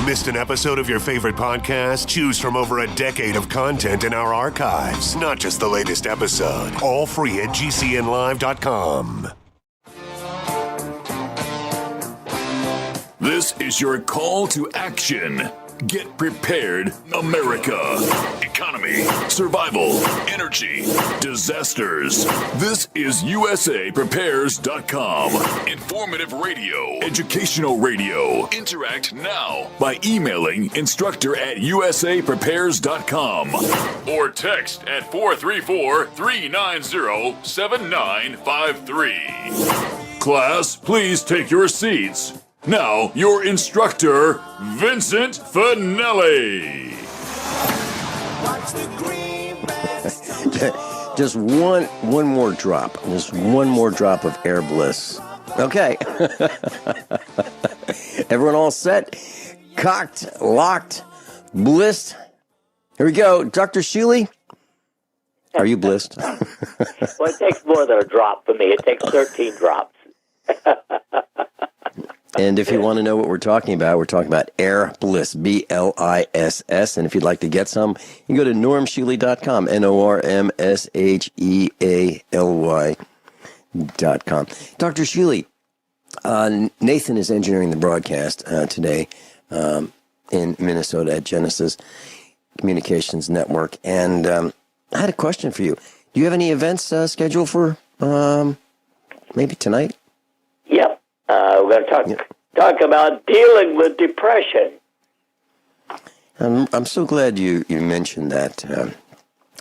Missed an episode of your favorite podcast? Choose from over a decade of content in our archives, not just the latest episode. All free at GCNlive.com. This is your call to action. Get prepared, America. Economy, survival, energy, disasters. This is USAPrepares.com. Informative radio, educational radio. Interact now by emailing instructor@USAPrepares.com or text at 434-390-7953. Class, please take your seats. Now, your instructor, Vincent Finelli. Just one more drop. Just one more drop of air bliss. Okay. Everyone all set? Cocked, locked, blissed. Here we go. Dr. Shealy, are you blissed? Well, it takes more than a drop for me. It takes 13 drops. And if you want to know what we're talking about Air Bliss, B-L-I-S-S. And if you'd like to get some, you can go to normshealy.com, Normshealy.com. Dr. Shealy, Nathan is engineering the broadcast today in Minnesota at Genesis Communications Network. And I had a question for you. Do you have any events scheduled for maybe tonight? Yep. We're going to talk about dealing with depression. I'm so glad you mentioned that.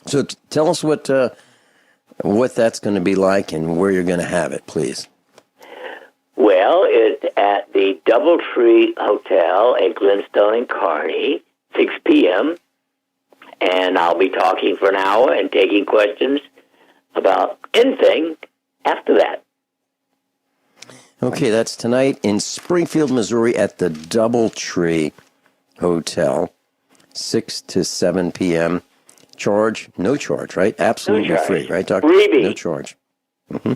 So tell us what that's going to be like and where you're going to have it, please. Well, it's at the Doubletree Hotel at Glenstone and Kearney, 6 p.m. And I'll be talking for an hour and taking questions about anything after that. Okay, that's tonight in Springfield, Missouri at the Doubletree Hotel, 6 to 7 p.m. Charge? No charge, right? Absolutely free, right, Doctor? Freebie. No charge. Mm-hmm.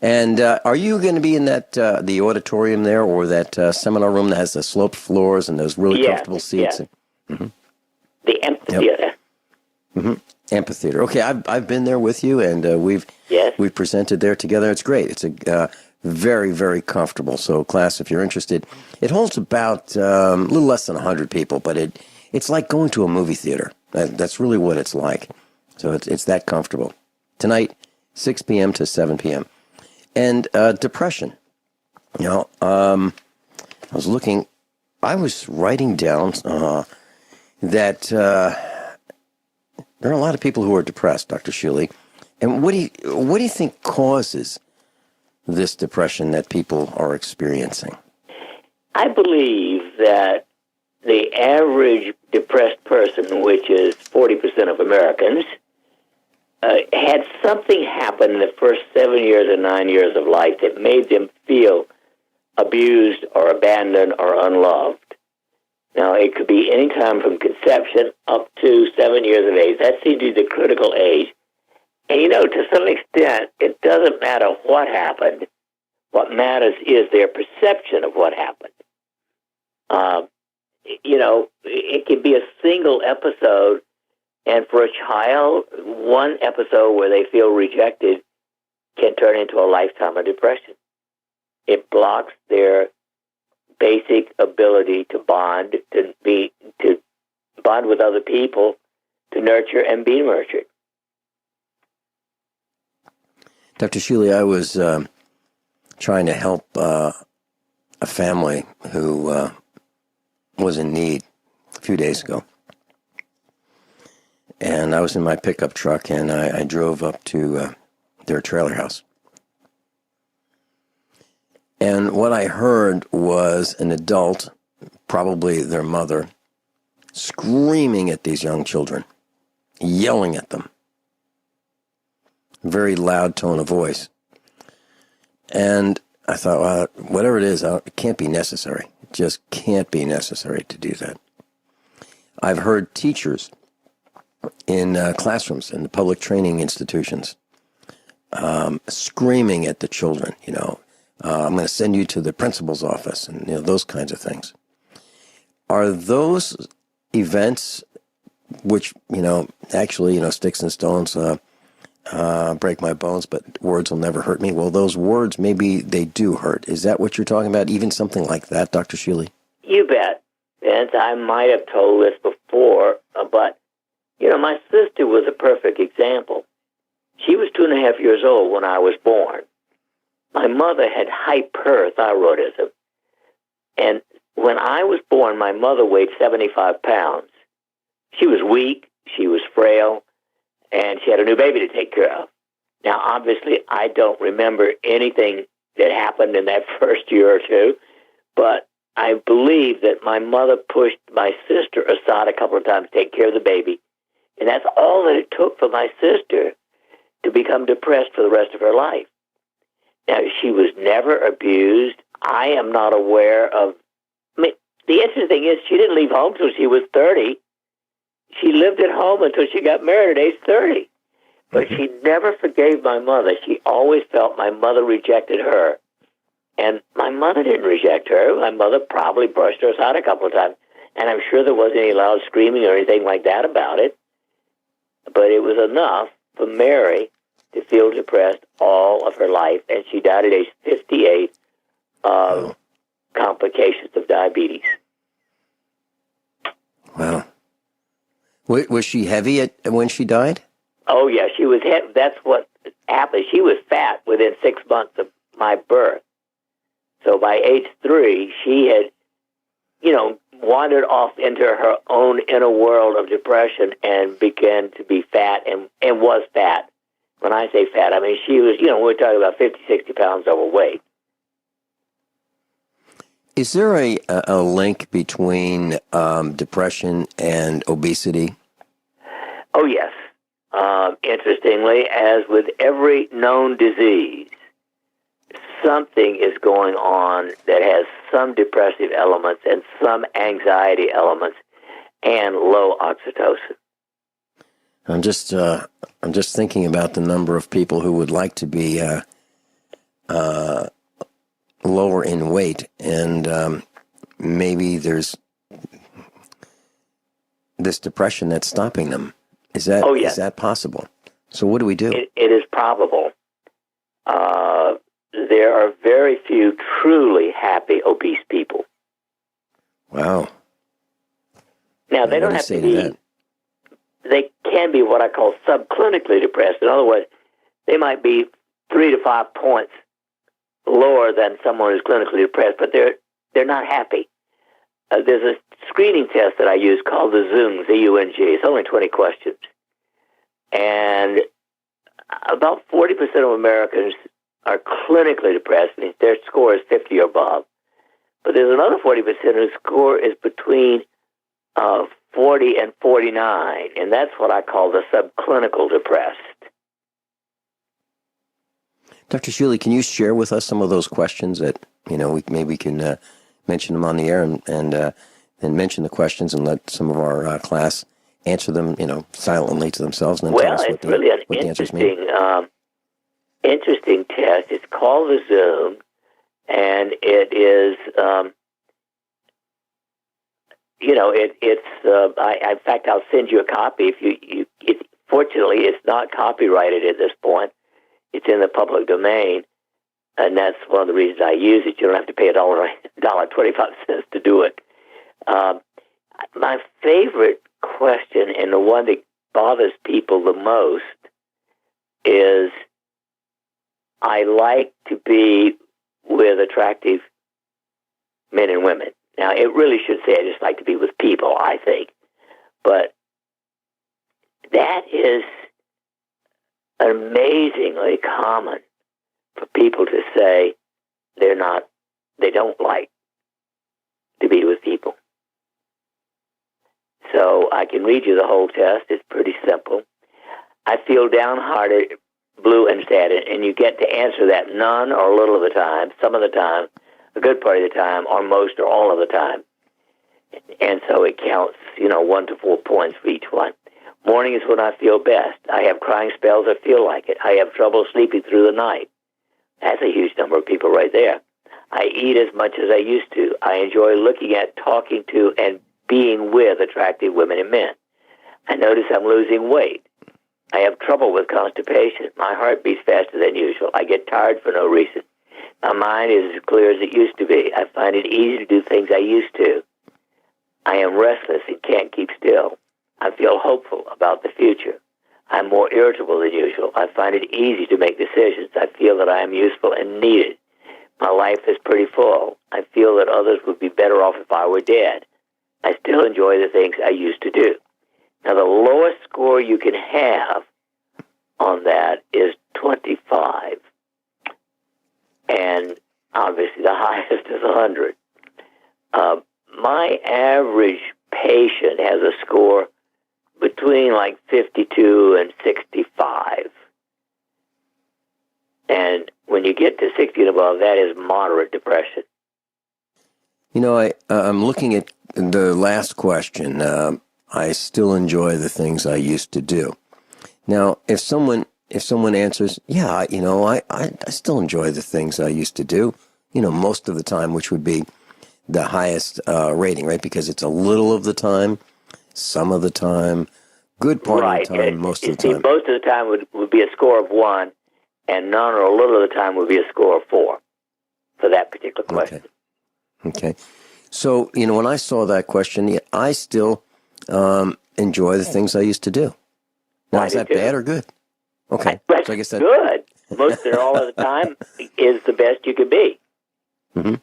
And are you going to be in that the auditorium there or that seminar room that has the sloped floors and those really comfortable seats? Yeah. Mm-hmm. The amphitheater. Yep. Mm-hmm. Amphitheater. Okay, I've been there with you, and we've presented there together. It's great. It's a very, very comfortable. So, class, if you're interested, it holds about a little less than 100 people, but it's like going to a movie theater. That's really what it's like. So it's that comfortable. Tonight, 6 p.m. to 7 p.m. And depression. You know, I was writing down that there are a lot of people who are depressed, Dr. Shealy. And what do you think causes this depression that people are experiencing? I believe that the average depressed person, which is 40% of Americans, had something happen in the first 7 years or 9 years of life that made them feel abused or abandoned or unloved. Now, it could be any time from conception up to 7 years of age. That seems to be the critical age. And, you know, to some extent, it doesn't matter what happened. What matters is their perception of what happened. You know, it could be a single episode, and for a child, one episode where they feel rejected can turn into a lifetime of depression. It blocks their basic ability to bond, to bond with other people, to nurture and be nurtured. Dr. Shealy, I was trying to help a family who was in need a few days ago. And I was in my pickup truck, and I drove up to their trailer house. And what I heard was an adult, probably their mother, screaming at these young children, yelling at them. Very loud tone of voice. And I thought, well, whatever it is, it can't be necessary. It just can't be necessary to do that. I've heard teachers in classrooms, in the public training institutions, screaming at the children, you know, I'm going to send you to the principal's office, and you know, those kinds of things. are those events, which, actually, sticks and stones break my bones, but words will never hurt me. Well, those words, maybe they do hurt. Is that what you're talking about? Even something like that, Dr. Shealy? You bet. And I might have told this before, but, my sister was a perfect example. She was 2.5 years old when I was born. My mother had hyperthyroidism. And when I was born, my mother weighed 75 pounds. She was weak, she was frail, and she had a new baby to take care of. Now, obviously, I don't remember anything that happened in that first year or two, but I believe that my mother pushed my sister aside a couple of times to take care of the baby, and that's all that it took for my sister to become depressed for the rest of her life. Now, she was never abused. I am not aware of... the interesting thing is she didn't leave home until she was 30. She lived at home until she got married at age 30. But she never forgave my mother. She always felt my mother rejected her. And my mother didn't reject her. My mother probably brushed her aside a couple of times. And I'm sure there wasn't any loud screaming or anything like that about it. But it was enough for Mary to feel depressed all of her life. And she died at age 58 of complications of diabetes. Wow. Was she heavy when she died? Oh, yeah, she was heavy. That's what happened. She was fat within 6 months of my birth. So by age 3, she had, wandered off into her own inner world of depression and began to be fat and was fat. When I say fat, I mean she was, we're talking about 50, 60 pounds overweight. Is there a link between depression and obesity? Oh, yes. Interestingly, as with every known disease, something is going on that has some depressive elements and some anxiety elements and low oxytocin. I'm just thinking about the number of people who would like to be lower in weight, and maybe there's this depression that's stopping them. Is that is that possible? So what do we do? It is probable. There are very few truly happy obese people. Wow. Now, they don't have to be... They can be what I call subclinically depressed. In other words, they might be 3 to 5 points lower than someone who's clinically depressed, but they're not happy. There's a screening test that I use called the Zung, Z-U-N-G. It's only 20 questions. And about 40% of Americans are clinically depressed, means their score is 50 or above. But there's another 40% whose score is between 40 and 49, and that's what I call the subclinical depressed. Dr. Shealy, can you share with us some of those questions that, we can mention them on the air and mention the questions and let some of our class answer them, silently to themselves and then tell us what the answers mean? Interesting test. It's called the Zoom, and it is, in fact, I'll send you a copy. Fortunately, it's not copyrighted at this point. It's in the public domain, and that's one of the reasons I use it. You don't have to pay $1.25 to do it. My favorite question, and the one that bothers people the most, is I like to be with attractive men and women. Now, it really should say I just like to be with people, I think. But that is amazingly common for people to say they don't like to be with people. So I can read you the whole test. It's pretty simple. I feel downhearted, blue, and sad, and you get to answer that none or little of the time, some of the time, a good part of the time, or most or all of the time. And so it counts, 1 to 4 points for each one. Morning is when I feel best. I have crying spells. I feel like it. I have trouble sleeping through the night. That's a huge number of people right there. I eat as much as I used to. I enjoy looking at, talking to, and being with attractive women and men. I notice I'm losing weight. I have trouble with constipation. My heart beats faster than usual. I get tired for no reason. My mind is as clear as it used to be. I find it easy to do things I used to. I am restless and can't keep still. I feel hopeful about the future. I'm more irritable than usual. I find it easy to make decisions. I feel that I am useful and needed. My life is pretty full. I feel that others would be better off if I were dead. I still enjoy the things I used to do. Now, the lowest score you can have on that is 25. And obviously the highest is 100. My average patient has a score between like 52 and 65. And when you get to 60 and above, that is moderate depression. You know, I'm looking at the last question. I still enjoy the things I used to do. Now, if someone answers, yeah, you know, I still enjoy the things I used to do, you know, most of the time, which would be the highest rating, right? Because it's a little of the time, some of the time, good part of the time, most of the time. Most of the time would be a score of 1, and none or a little of the time would be a score of 4 for that particular question. Okay. So, you know, when I saw that question, I still enjoy the things I used to do. Now, is that bad or good? Okay. That's so I guess good. Most or all of the time is the best you could be. Mm-hmm.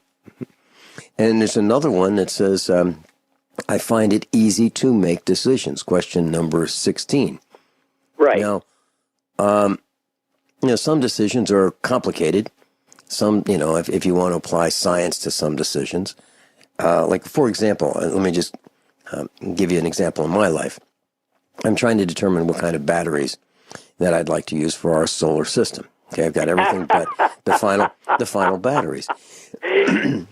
And there's another one that says, I find it easy to make decisions. Question number 16. Right. Now, you know, some decisions are complicated. Some, you know, if you want to apply science to some decisions, like, for example, let me just give you an example in my life. I'm trying to determine what kind of batteries that I'd like to use for our solar system. Okay, I've got everything but the final batteries. And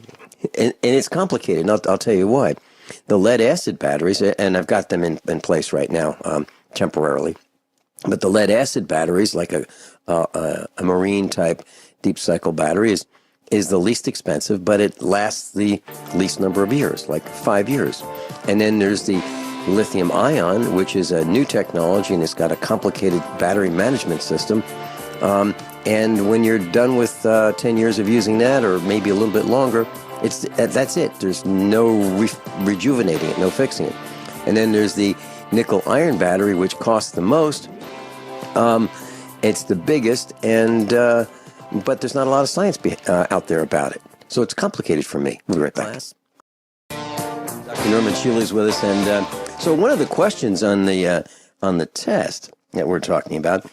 it's complicated, and I'll tell you why. The lead-acid batteries, and I've got them in place right now, temporarily, but the lead-acid batteries, like a marine-type deep-cycle battery, is the least expensive, but it lasts the least number of years, like 5 years. And then there's the lithium-ion, which is a new technology, and it's got a complicated battery management system. And when you're done with 10 years of using that, or maybe a little bit longer, that's it. There's no rejuvenating it, no fixing it. And then there's the nickel-iron battery, which costs the most. It's the biggest, and but there's not a lot of science out there about it. So it's complicated for me. We'll be right back. Dr. Norman Shealy is with us, and so one of the questions on the test that we're talking about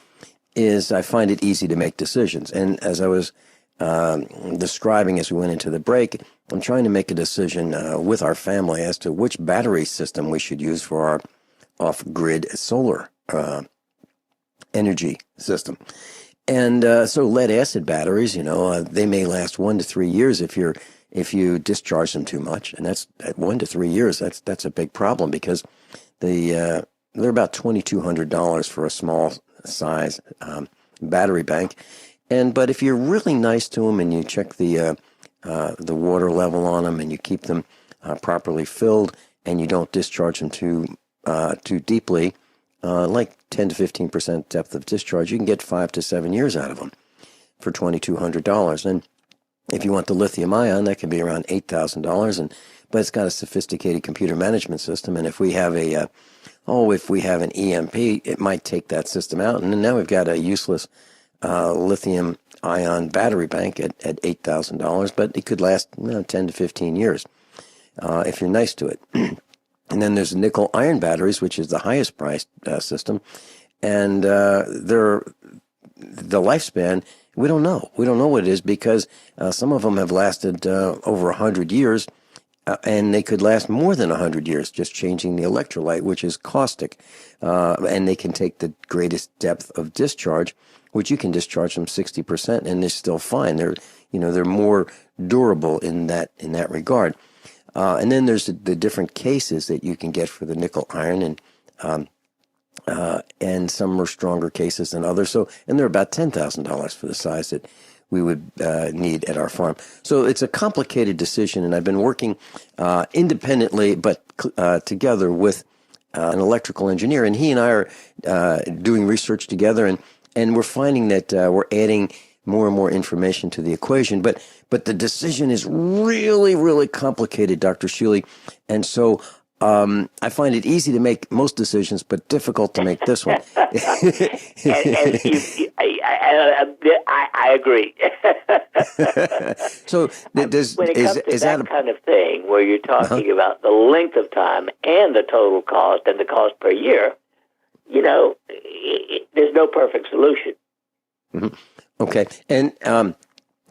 is, I find it easy to make decisions. And as I was describing as we went into the break, I'm trying to make a decision with our family as to which battery system we should use for our off-grid solar energy system. And so lead-acid batteries, you know, they may last 1 to 3 years if you discharge them too much, and that's at 1 to 3 years. That's a big problem, because they're about $2,200 for a small size battery bank. But if you're really nice to them and you check the water level on them and you keep them properly filled and you don't discharge them too deeply, like 10 to 15% depth of discharge, you can get 5 to 7 years out of them for $2,200. And if you want the lithium ion, that can be around $8,000. But it's got a sophisticated computer management system. And if we have an EMP, it might take that system out. And then now we've got a useless lithium ion battery bank at $8,000, but it could last 10 to 15 years if you're nice to it. And then there's nickel iron batteries, which is the highest priced system, and the lifespan, we don't know. We don't know what it is, because some of them have lasted over 100 years, and they could last more than 100 years, just changing the electrolyte, which is caustic, and they can take the greatest depth of discharge, which you can discharge them 60%, and they're still fine. They're more durable in that regard. And then there's the different cases that you can get for the nickel iron, and some are stronger cases than others. And they're about $10,000 for the size that need at our farm. So it's a complicated decision, and I've been working independently, but together with an electrical engineer, and he and I are doing research together, and we're finding that we're adding more and more information to the equation. But the decision is really, really complicated, Dr. Shealy, and so I find it easy to make most decisions, but difficult to make this one. I agree. So when it comes to that kind of thing, where you're talking about the length of time and the total cost and the cost per year, there's no perfect solution. Mm-hmm. Okay, and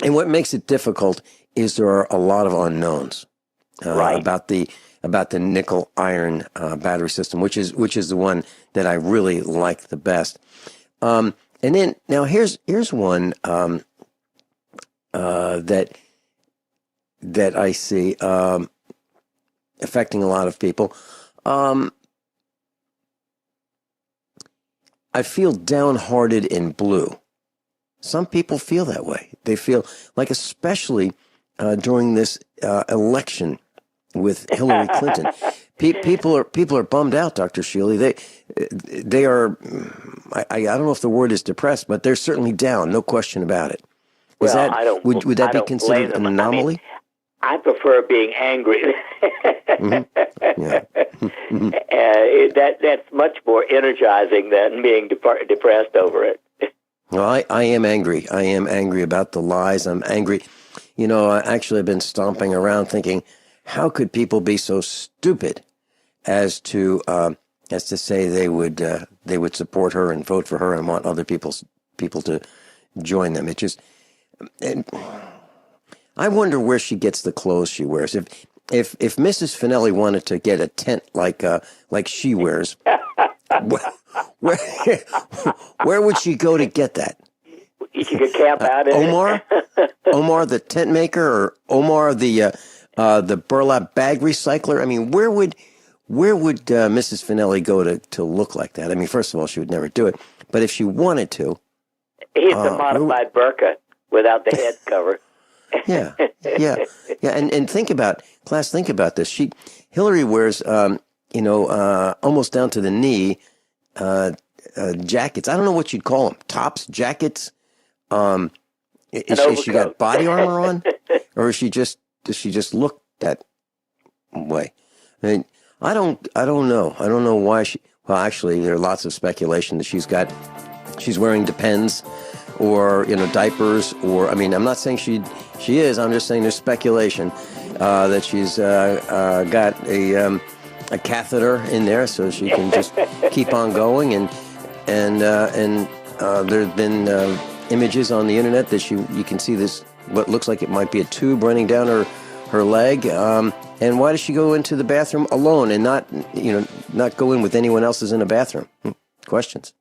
what makes it difficult is there are a lot of unknowns about the nickel iron battery system, which is the one that I really like the best. And then now here's one that I see affecting a lot of people. I feel downhearted and blue. Some people feel that way. They feel like, especially during this election with Hillary Clinton, people are bummed out, Dr. Shealy. They are. I don't know if the word is depressed, but they're certainly down. No question about it. Would that be considered an anomaly? I prefer being angry. Mm-hmm. Yeah. That's much more energizing than being depressed over it. Well, I am angry. I am angry about the lies. I'm angry. I've been stomping around thinking, how could people be so stupid as to say they would support her and vote for her and want other people to join them? It just, I wonder where she gets the clothes she wears. If Mrs. Finelli wanted to get a tent like she wears, where would she go to get that? She could camp out in Omar, the tent maker, or Omar, the burlap bag recycler. I mean, where would Mrs. Finelli go to look like that? I mean, first of all, she would never do it. But if she wanted to, he's a modified burqa without the head cover. Yeah. And think about this. Hillary wears, almost down to the knee, jackets. I don't know what you'd call them. Tops, jackets. Is she got body armor on, or does she just look that way? I mean, I don't know. I don't know why she. Well, actually, there are lots of speculation that she's wearing Depends, or diapers, or I'm not saying she is. I'm just saying there's speculation that she's got a catheter in there so she can just keep on going, and there's been images on the internet that you can see this, what looks like it might be a tube running down her leg. And why does she go into the bathroom alone and not go in with anyone else who's in a bathroom? Questions.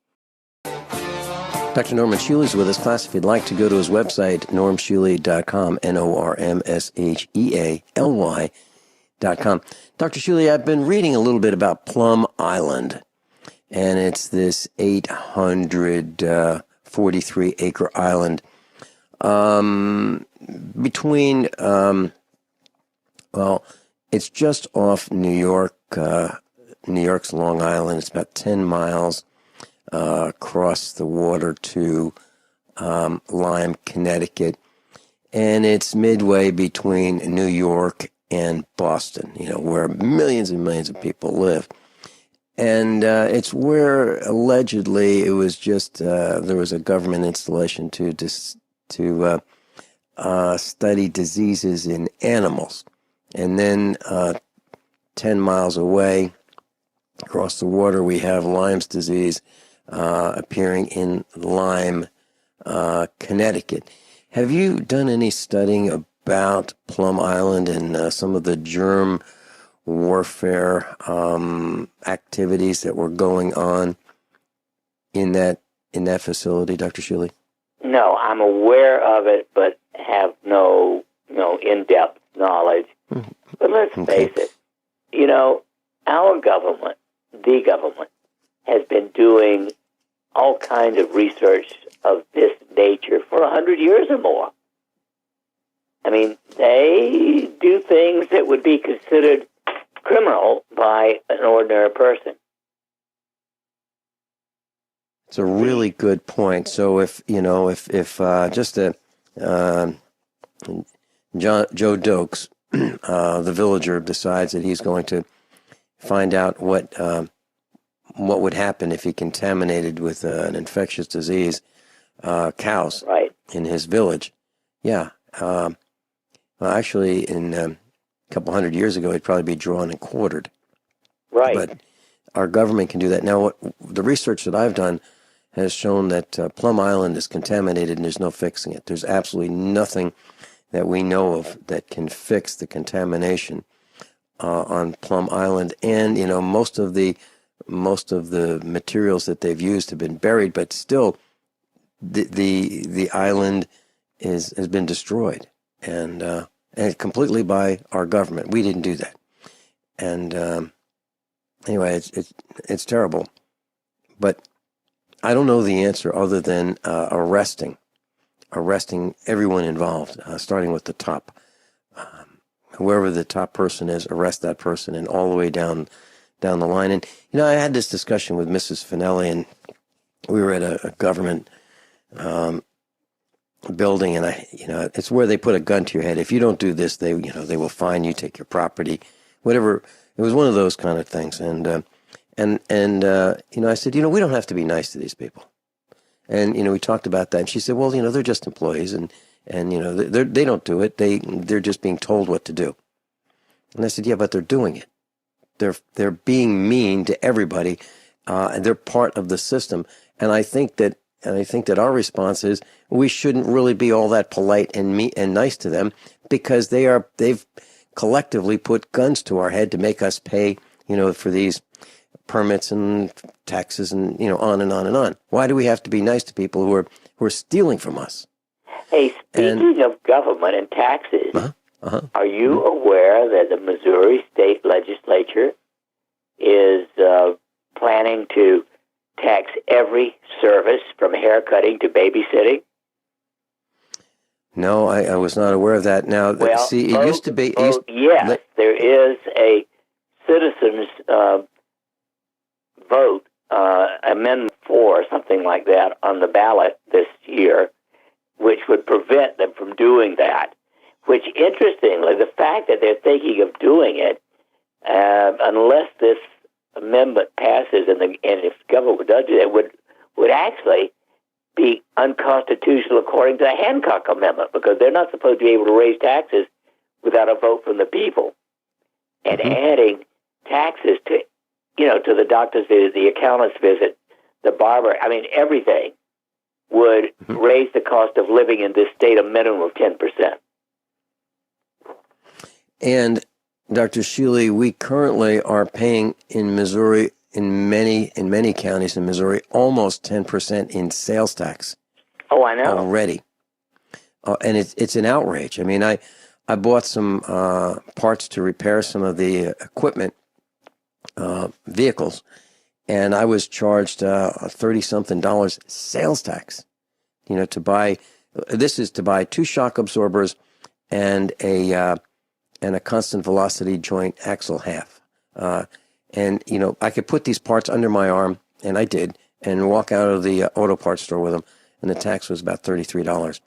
Dr. Norman Shealy is with us. Class, if you'd like to go to his website, normshealy.com, normshealy.com. Dr. Shealy, I've been reading a little bit about Plum Island, and it's this 843-acre island between, it's just off New York, New York's Long Island. It's about 10 miles across the water to Lyme, Connecticut, and it's midway between New York and Boston, where millions and millions of people live. And it's where allegedly it was just there was a government installation to study diseases in animals. And then 10 miles away, across the water, we have Lyme's disease appearing in Lyme, Connecticut. Have you done any studying about Plum Island and some of the germ warfare activities that were going on in that facility, Dr. Shealy? No, I'm aware of it, but have no in-depth knowledge. But let's face it, our government, the government, has been doing all kinds of research of this nature for 100 years or more. I mean, they do things that would be considered criminal by an ordinary person. It's a really good point. So if just Joe Dokes, the villager, decides that he's going to find out what would happen if he contaminated with an infectious disease cows in his village. Yeah. Well, actually, in a couple hundred years ago, he'd probably be drawn and quartered. Right. But our government can do that. Now, the research that I've done has shown that Plum Island is contaminated and there's no fixing it. There's absolutely nothing that we know of that can fix the contamination on Plum Island. And, most of the materials that they've used have been buried, but still the island has been destroyed and completely by our government. We didn't do that. And anyway, it's terrible. But I don't know the answer other than arresting everyone involved, starting with the top. Whoever the top person is, arrest that person, and all the way down the line. And I had this discussion with Mrs. Finelli, and we were at a government building, and it's where they put a gun to your head. If you don't do this, they will fine you, take your property, whatever. It was one of those kind of things, and I said, we don't have to be nice to these people. And, we talked about that. And she said, well, they're just employees and they don't do it. They're just being told what to do. And I said, yeah, but they're doing it. They're being mean to everybody. And they're part of the system. And I think that our response is we shouldn't really be all that polite and nice to them because they've collectively put guns to our head to make us pay, for these permits and taxes and on and on and on. Why do we have to be nice to people who are stealing from us? Hey, speaking of government and taxes, are you aware that the Missouri State Legislature is planning to tax every service from haircutting to babysitting? No, I was not aware of that. Now, it used to be... Yes, there is a citizens' vote, Amendment 4, something like that, on the ballot this year, which would prevent them from doing that. Which, interestingly, the fact that they're thinking of doing it, unless this amendment passes and if government does it, would actually be unconstitutional according to the Hancock Amendment, because they're not supposed to be able to raise taxes without a vote from the people. And adding taxes to the doctor's visit, the accountant's visit, the barber, everything would raise the cost of living in this state a minimum of 10%. And Dr. Shealy, we currently are paying in Missouri, in many counties in Missouri, almost 10% in sales tax. Oh, I know. Already. And it's an outrage. I bought some parts to repair some of the equipment, vehicles, and I was charged $30-something sales tax. To buy 2 shock absorbers and a constant velocity joint axle half. And I could put these parts under my arm, and I did, and walk out of the auto parts store with them, and the tax was about $33.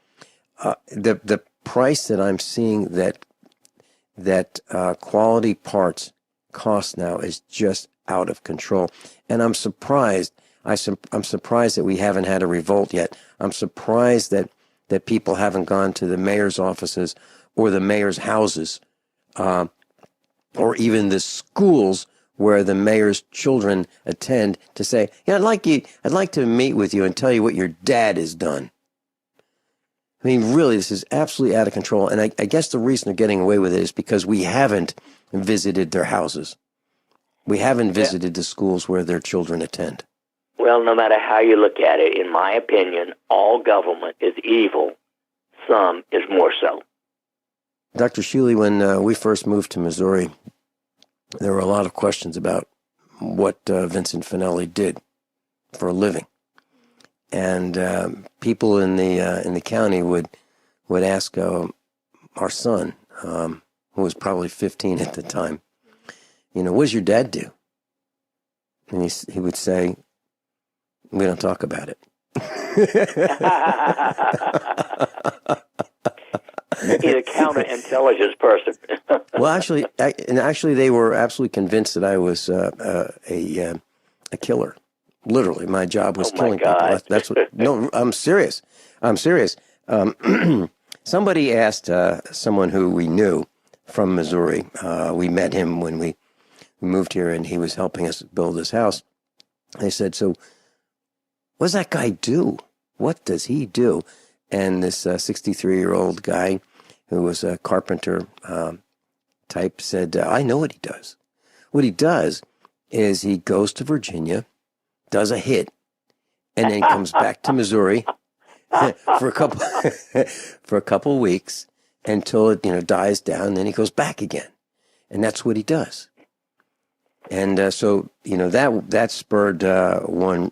The price that I'm seeing that quality parts cost now is just out of control, and I'm surprised. I'm surprised that we haven't had a revolt yet. I'm surprised that people haven't gone to the mayor's offices or the mayor's houses, or even the schools where the mayor's children attend to say, I'd like to meet with you and tell you what your dad has done. Really, this is absolutely out of control. And I guess the reason they're getting away with it is because we haven't visited their houses. We haven't visited the schools where their children attend. Well, no matter how you look at it, in my opinion, all government is evil. Some is more so. Dr. Shealy, when we first moved to Missouri, there were a lot of questions about what Vincent Finelli did for a living. And people in the county would ask, our son, who was probably 15 at the time, what does your dad do? And he would say, we don't talk about it. He's a counterintelligence person. Well, actually, they were absolutely convinced that I was a killer. Literally, my job was killing people. That's what. No, I'm serious. Somebody asked someone who we knew from Missouri. We met him when we moved here, and he was helping us build this house. They said, "So, what does that guy do? What does he do?" And this 63-year-old guy, who was a carpenter type, said, "I know what he does. What he does is he goes to Virginia, does a hit, and then comes back to Missouri for a couple of weeks until it dies down. And then he goes back again, and that's what he does." And so that spurred one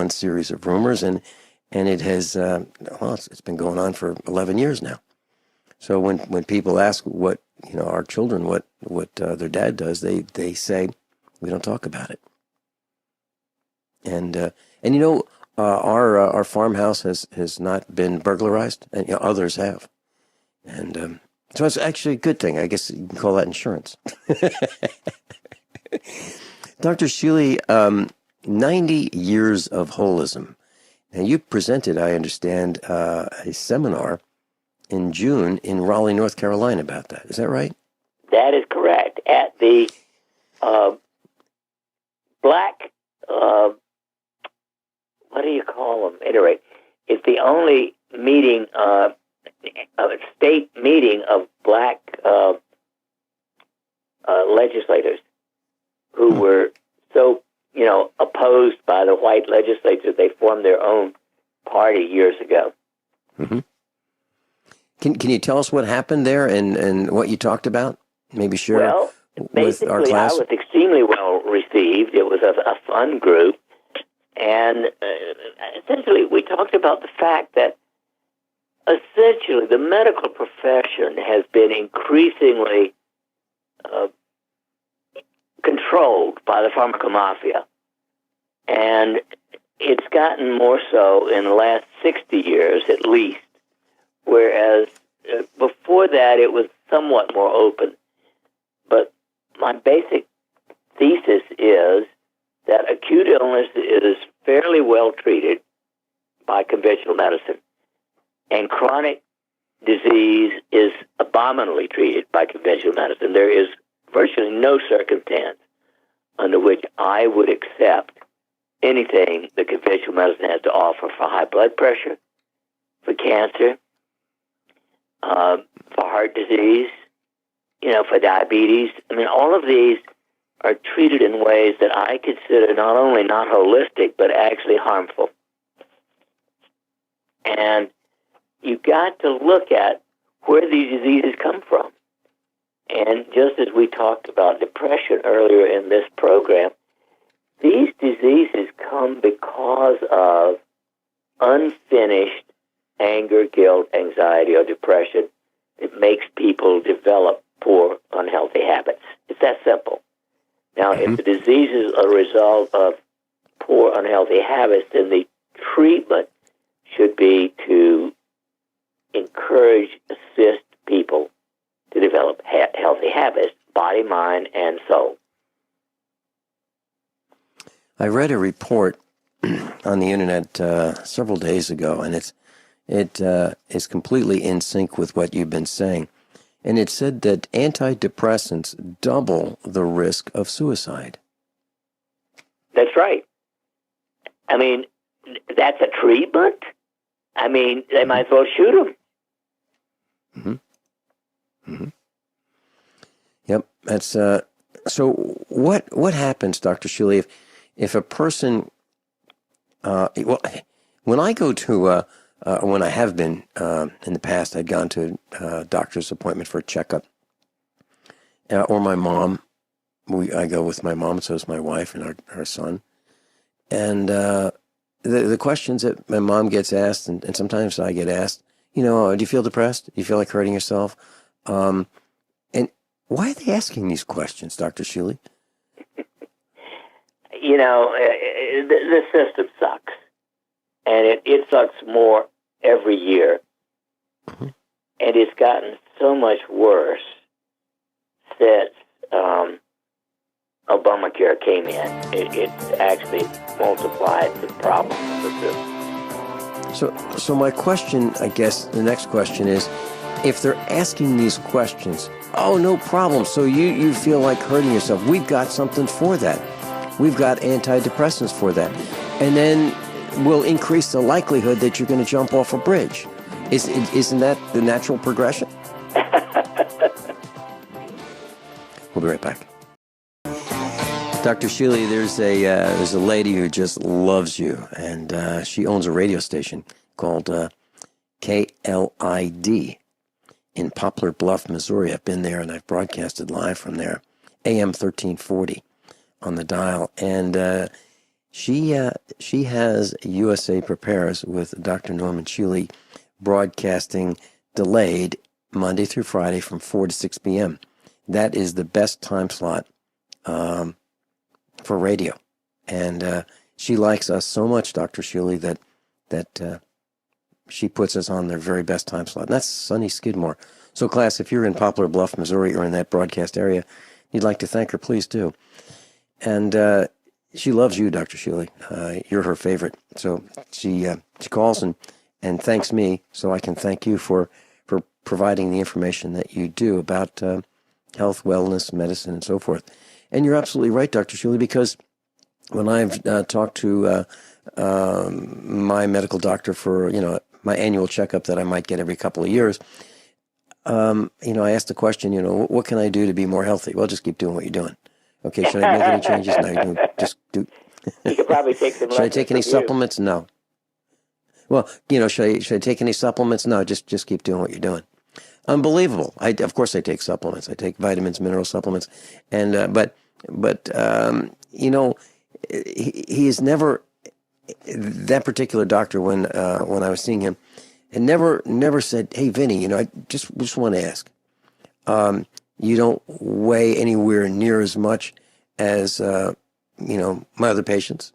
series of rumors, and it has it's been going on for 11 years now. So when people ask what our children what their dad does, they say we don't talk about it. And our farmhouse has not been burglarized, and others have, and so it's actually a good thing. I guess you can call that insurance. Dr. Shealy, 90 years of holism. Now, you presented, I understand, a seminar in June in Raleigh, North Carolina about that. Is that right? That is correct. At the Black, what do you call them? Anyway, it's the only meeting, state meeting of Black legislators who were so, opposed by the white legislature, they formed their own party years ago. Mm-hmm. Can you tell us what happened there and what you talked about? Maybe share with our class. I was extremely well received. It was a fun group. And essentially, we talked about the fact that essentially the medical profession has been increasingly controlled by the pharmacomafia. And it's gotten more so in the last 60 years at least, whereas before that it was somewhat more open. But my basic thesis is that acute illness is fairly well treated by conventional medicine, and chronic disease is abominably treated by conventional medicine. There is virtually no circumstance under which I would accept anything that conventional medicine has to offer for high blood pressure, for cancer, for heart disease, for diabetes. I mean, all of these are treated in ways that I consider not only not holistic, but actually harmful. And you've got to look at where these diseases come from. And just as we talked about depression earlier in this program, these diseases come because of unfinished anger, guilt, anxiety, or depression. It makes people develop poor, unhealthy habits. It's that simple. Now, if the disease is a result of poor, unhealthy habits, then the treatment should be to encourage, assist people to develop healthy habits, body, mind, and soul. I read a report on the internet several days ago, and it is completely in sync with what you've been saying. And it said that antidepressants double the risk of suicide. That's right. I mean, that's a treatment? I mean, they might as well shoot them. Mm-hmm. Mm-hmm. Yep. That's so. What happens, Dr. Shealy, if a person? When I go to when I have been in the past, I'd gone to a doctor's appointment for a checkup, or my mom. I go with my mom, so is my wife and our son, and the questions that my mom gets asked, and sometimes I get asked, do you feel depressed? Do you feel like hurting yourself? And why are they asking these questions, Dr. Shealy? The system sucks. And it sucks more every year. Mm-hmm. And it's gotten so much worse since Obamacare came in. It's actually multiplied the problems with this. So my question, I guess, the next question is, if they're asking these questions, oh, no problem. So you feel like hurting yourself. We've got something for that. We've got antidepressants for that. And then we'll increase the likelihood that you're going to jump off a bridge. Isn't that the natural progression? We'll be right back. Dr. Shealy, there's a lady who just loves you, and she owns a radio station called KLID in Poplar Bluff, Missouri. I've been there, and I've broadcasted live from there, AM 1340 on the dial, and she has USA Prepares with Dr. Norman Shealy broadcasting delayed Monday through Friday from 4 to 6 p.m. That is the best time slot for radio. And she likes us so much, Dr. Shealy, that she puts us on their very best time slot. And that's sunny Skidmore. So, class, if you're in Poplar Bluff, Missouri, or in that broadcast area, you'd like to thank her, please do. And she loves you, Dr. Shealy. You're her favorite. So she calls and thanks me so I can thank you for providing the information that you do about health, wellness, medicine, and so forth. And you're absolutely right, Dr. Shealy, because when I've talked to my medical doctor for, my annual checkup that I might get every couple of years, I asked the question, what can I do to be more healthy? Well, just keep doing what you're doing. Okay, should I make any changes? No, just do. You could probably take some. Should I take any supplements? No. Well, should I take any supplements? No, just keep doing what you're doing. Unbelievable. Of course I take supplements. I take vitamins, mineral supplements, and but he is never, that particular doctor when I was seeing him, and never said, "Hey, Vinny, I just want to ask. You don't weigh anywhere near as much as my other patients.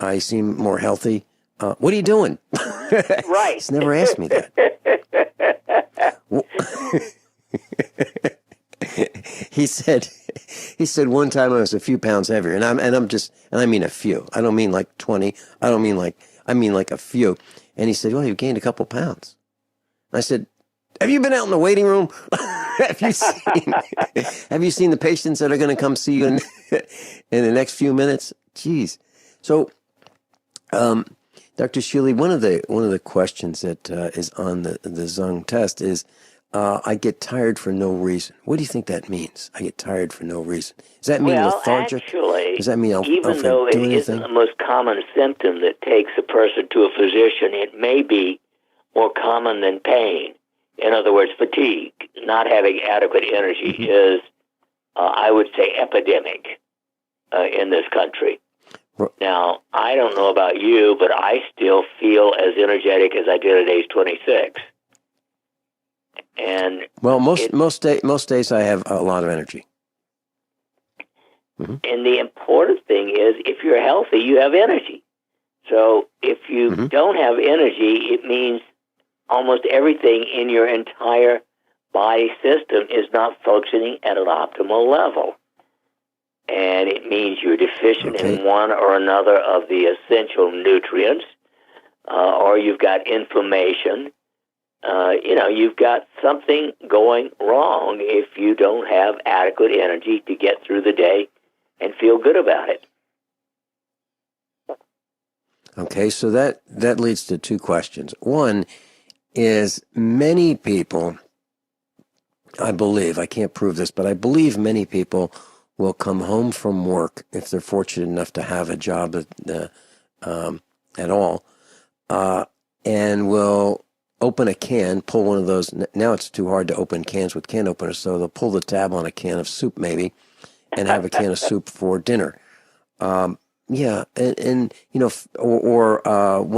I seem more healthy. What are you doing?" Right. He's never asked me that. He said one time I was a few pounds heavier, and I mean a few. I don't mean like 20. I mean like a few. And he said, "Well, you've gained a couple pounds." I said, "Have you been out in the waiting room? Have you seen the patients that are going to come see you in the next few minutes?" Jeez. So, Dr. Shealy, one of the questions that is on the Zung test is, I get tired for no reason. What do you think that means? I get tired for no reason. Does that mean lethargic? Actually, does that mean even though it isn't the most common symptom that takes a person to a physician, it may be more common than pain. In other words, fatigue, not having adequate energy is, I would say, epidemic in this country. Now, I don't know about you, but I still feel as energetic as I did at age 26. And most days I have a lot of energy. Mm-hmm. And the important thing is, if you're healthy, you have energy. So if you don't have energy, it means almost everything in your entire body system is not functioning at an optimal level. And it means you're deficient in one or another of the essential nutrients, or you've got inflammation. You've got something going wrong if you don't have adequate energy to get through the day and feel good about it. Okay, so that leads to two questions. One is, many people, I believe, I can't prove this, but I believe many people will come home from work, if they're fortunate enough to have a job at all, and will open a can, pull one of those. Now it's too hard to open cans with can openers, so they'll pull the tab on a can of soup maybe, and have a can of soup for dinner. Or one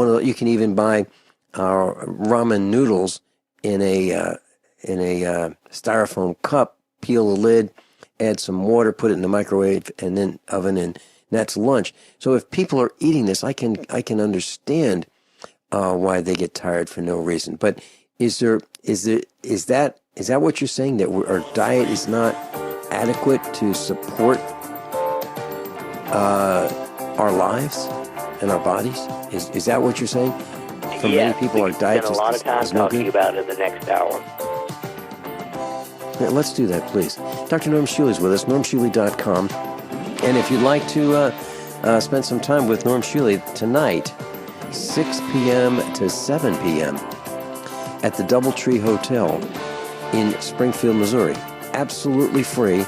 of the, you can even buy ramen noodles in a styrofoam cup, peel the lid, add some water, put it in the microwave, and then oven, and that's lunch. So if people are eating this, I can understand why they get tired for no reason. But is that what you're saying, that our diet is not adequate to support our lives and our bodies? Is that what you're saying? For many people, our diet is not good. Spend a lot of time talking about it in the next hour. Yeah, let's do that, please. Dr. Norm Shealy is with us, normshealy.com. And if you'd like to spend some time with Norm Shealy tonight, 6 p.m. to 7 p.m. at the Doubletree Hotel in Springfield, Missouri. Absolutely free,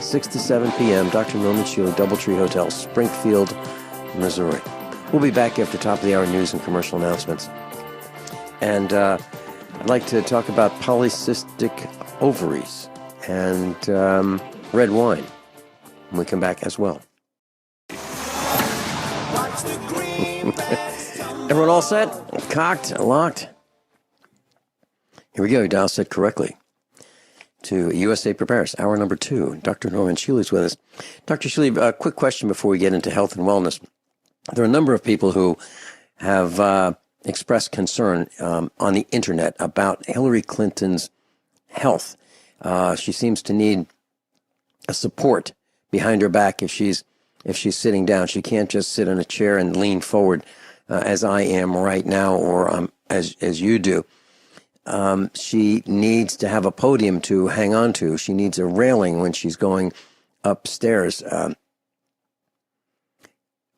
6 to 7 p.m., Dr. Norman Shealy, Doubletree Hotel, Springfield, Missouri. We'll be back after top of the hour news and commercial announcements. And I'd like to talk about polycystic ovaries and red wine when we come back as well. Everyone all set? Cocked? Locked? Here we go. Dial set correctly to USA Prepares, hour number 2. Dr. Norman Shealy is with us. Dr. Shealy, a quick question before we get into health and wellness. There are a number of people who have expressed concern on the internet about Hillary Clinton's health. She seems to need a support behind her back if she's sitting down. She can't just sit in a chair and lean forward as I am right now, or as you do. She needs to have a podium to hang on to. She needs a railing when she's going upstairs.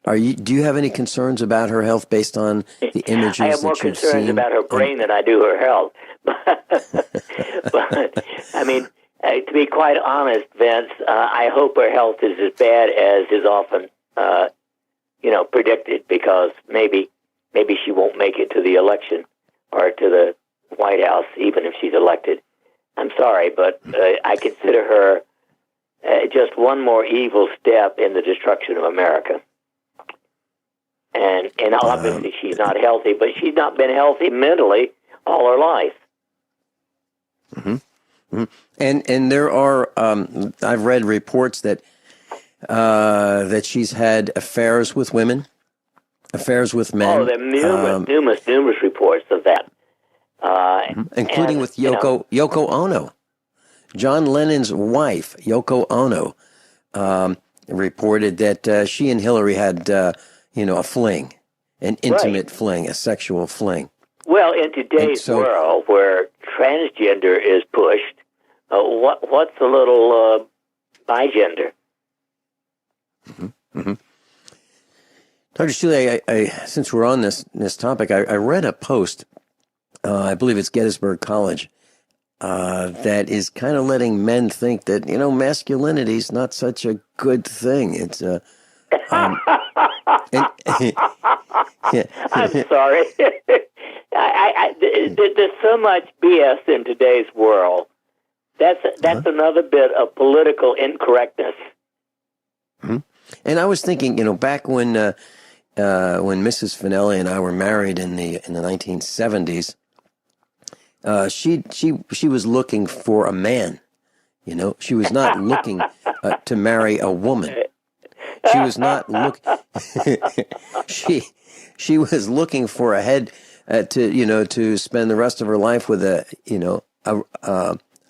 Do you have any concerns about her health based on the images that you've seen? I have more concerns about her brain than I do her health. But I mean, to be quite honest, Vince, I hope her health is as bad as is often, predicted, because maybe she won't make it to the election or to the White House, even if she's elected. I'm sorry, but I consider her just one more evil step in the destruction of America. And obviously she's not healthy, but she's not been healthy mentally all her life. Mm-hmm. Mm-hmm. And there are, I've read reports that she's had affairs with women, affairs with men. Oh, there are numerous reports of that. Including with Yoko Ono. John Lennon's wife, Yoko Ono, reported that she and Hillary had, a fling, an intimate fling, a sexual fling. Well, in today's world where transgender is pushed, what's a little bigender? Mm-hmm. Mm-hmm. Dr. Shealy, I since we're on this topic, I read a post, I believe it's Gettysburg College, that is kind of letting men think that, masculinity is not such a good thing. It's I'm sorry. There's so much BS in today's world. That's another bit of political incorrectness. Mm-hmm. And I was thinking, back when Mrs. Finelli and I were married in the 1970s, she was looking for a man. She was not looking to marry a woman. She was not she was looking for a head to spend the rest of her life with a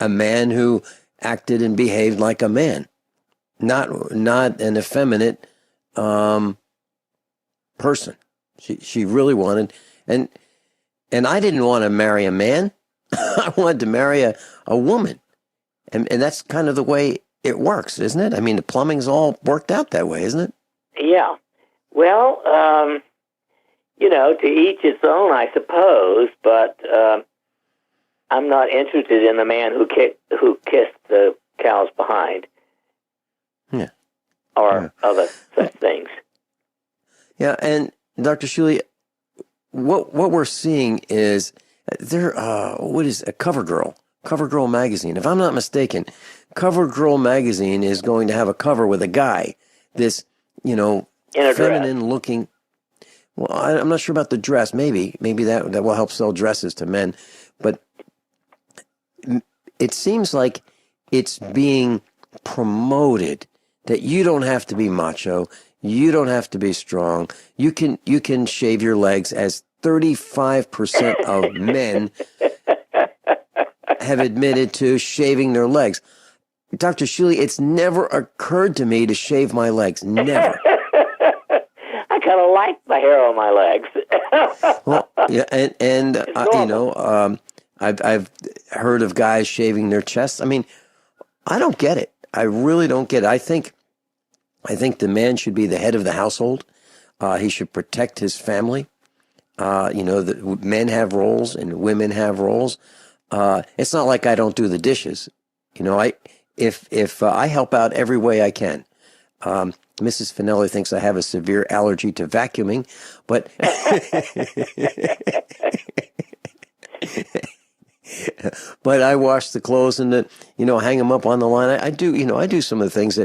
man who acted and behaved like a man, not an effeminate person. She really wanted, and I didn't want to marry a man. I wanted to marry a woman, and that's kind of the way it works, isn't it? I mean, the plumbing's all worked out that way, isn't it? Yeah. Well, to each his own, I suppose. But I'm not interested in the man who kissed the cows behind. Yeah. Or other such things. Yeah, and Dr. Shealy, what we're seeing is what is a CoverGirl magazine? If I'm not mistaken, CoverGirl magazine is going to have a cover with a guy, this, feminine looking. Well, I'm not sure about the dress. Maybe that will help sell dresses to men, but it seems like it's being promoted that you don't have to be macho, you don't have to be strong. You can shave your legs, as 35% of men have admitted to shaving their legs. Dr. Shealy, it's never occurred to me to shave my legs. Never. I kind of like the hair on my legs. Well, yeah, and I've heard of guys shaving their chests. I mean, I don't get it. I really don't get it. I think the man should be the head of the household. He should protect his family. The men have roles and women have roles. It's not like I don't do the dishes. If I help out every way I can. Mrs. Finelli thinks I have a severe allergy to vacuuming, but but I wash the clothes and hang them up on the line. I do some of the things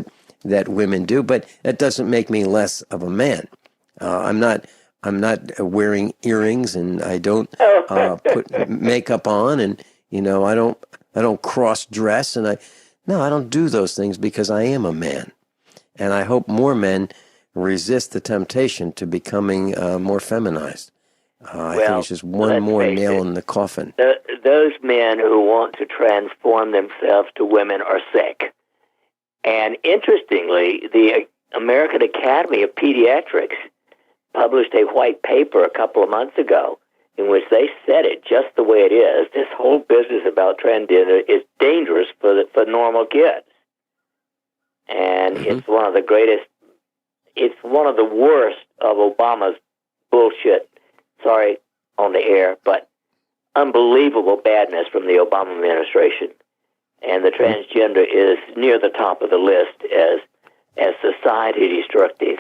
that women do, but that doesn't make me less of a man. I'm not wearing earrings, and I don't put makeup on, and I don't cross dress, and I don't do those things because I am a man. And I hope more men resist the temptation to becoming more feminized. I think it's just one more nail in the coffin. Those men who want to transform themselves to women are sick. And interestingly, the American Academy of Pediatrics published a white paper a couple of months ago in which they said it just the way it is. This whole business about transgender is dangerous for normal kids. And it's one of the worst of Obama's bullshit. Sorry on the air, but unbelievable badness from the Obama administration. And the transgender is near the top of the list as society destructive.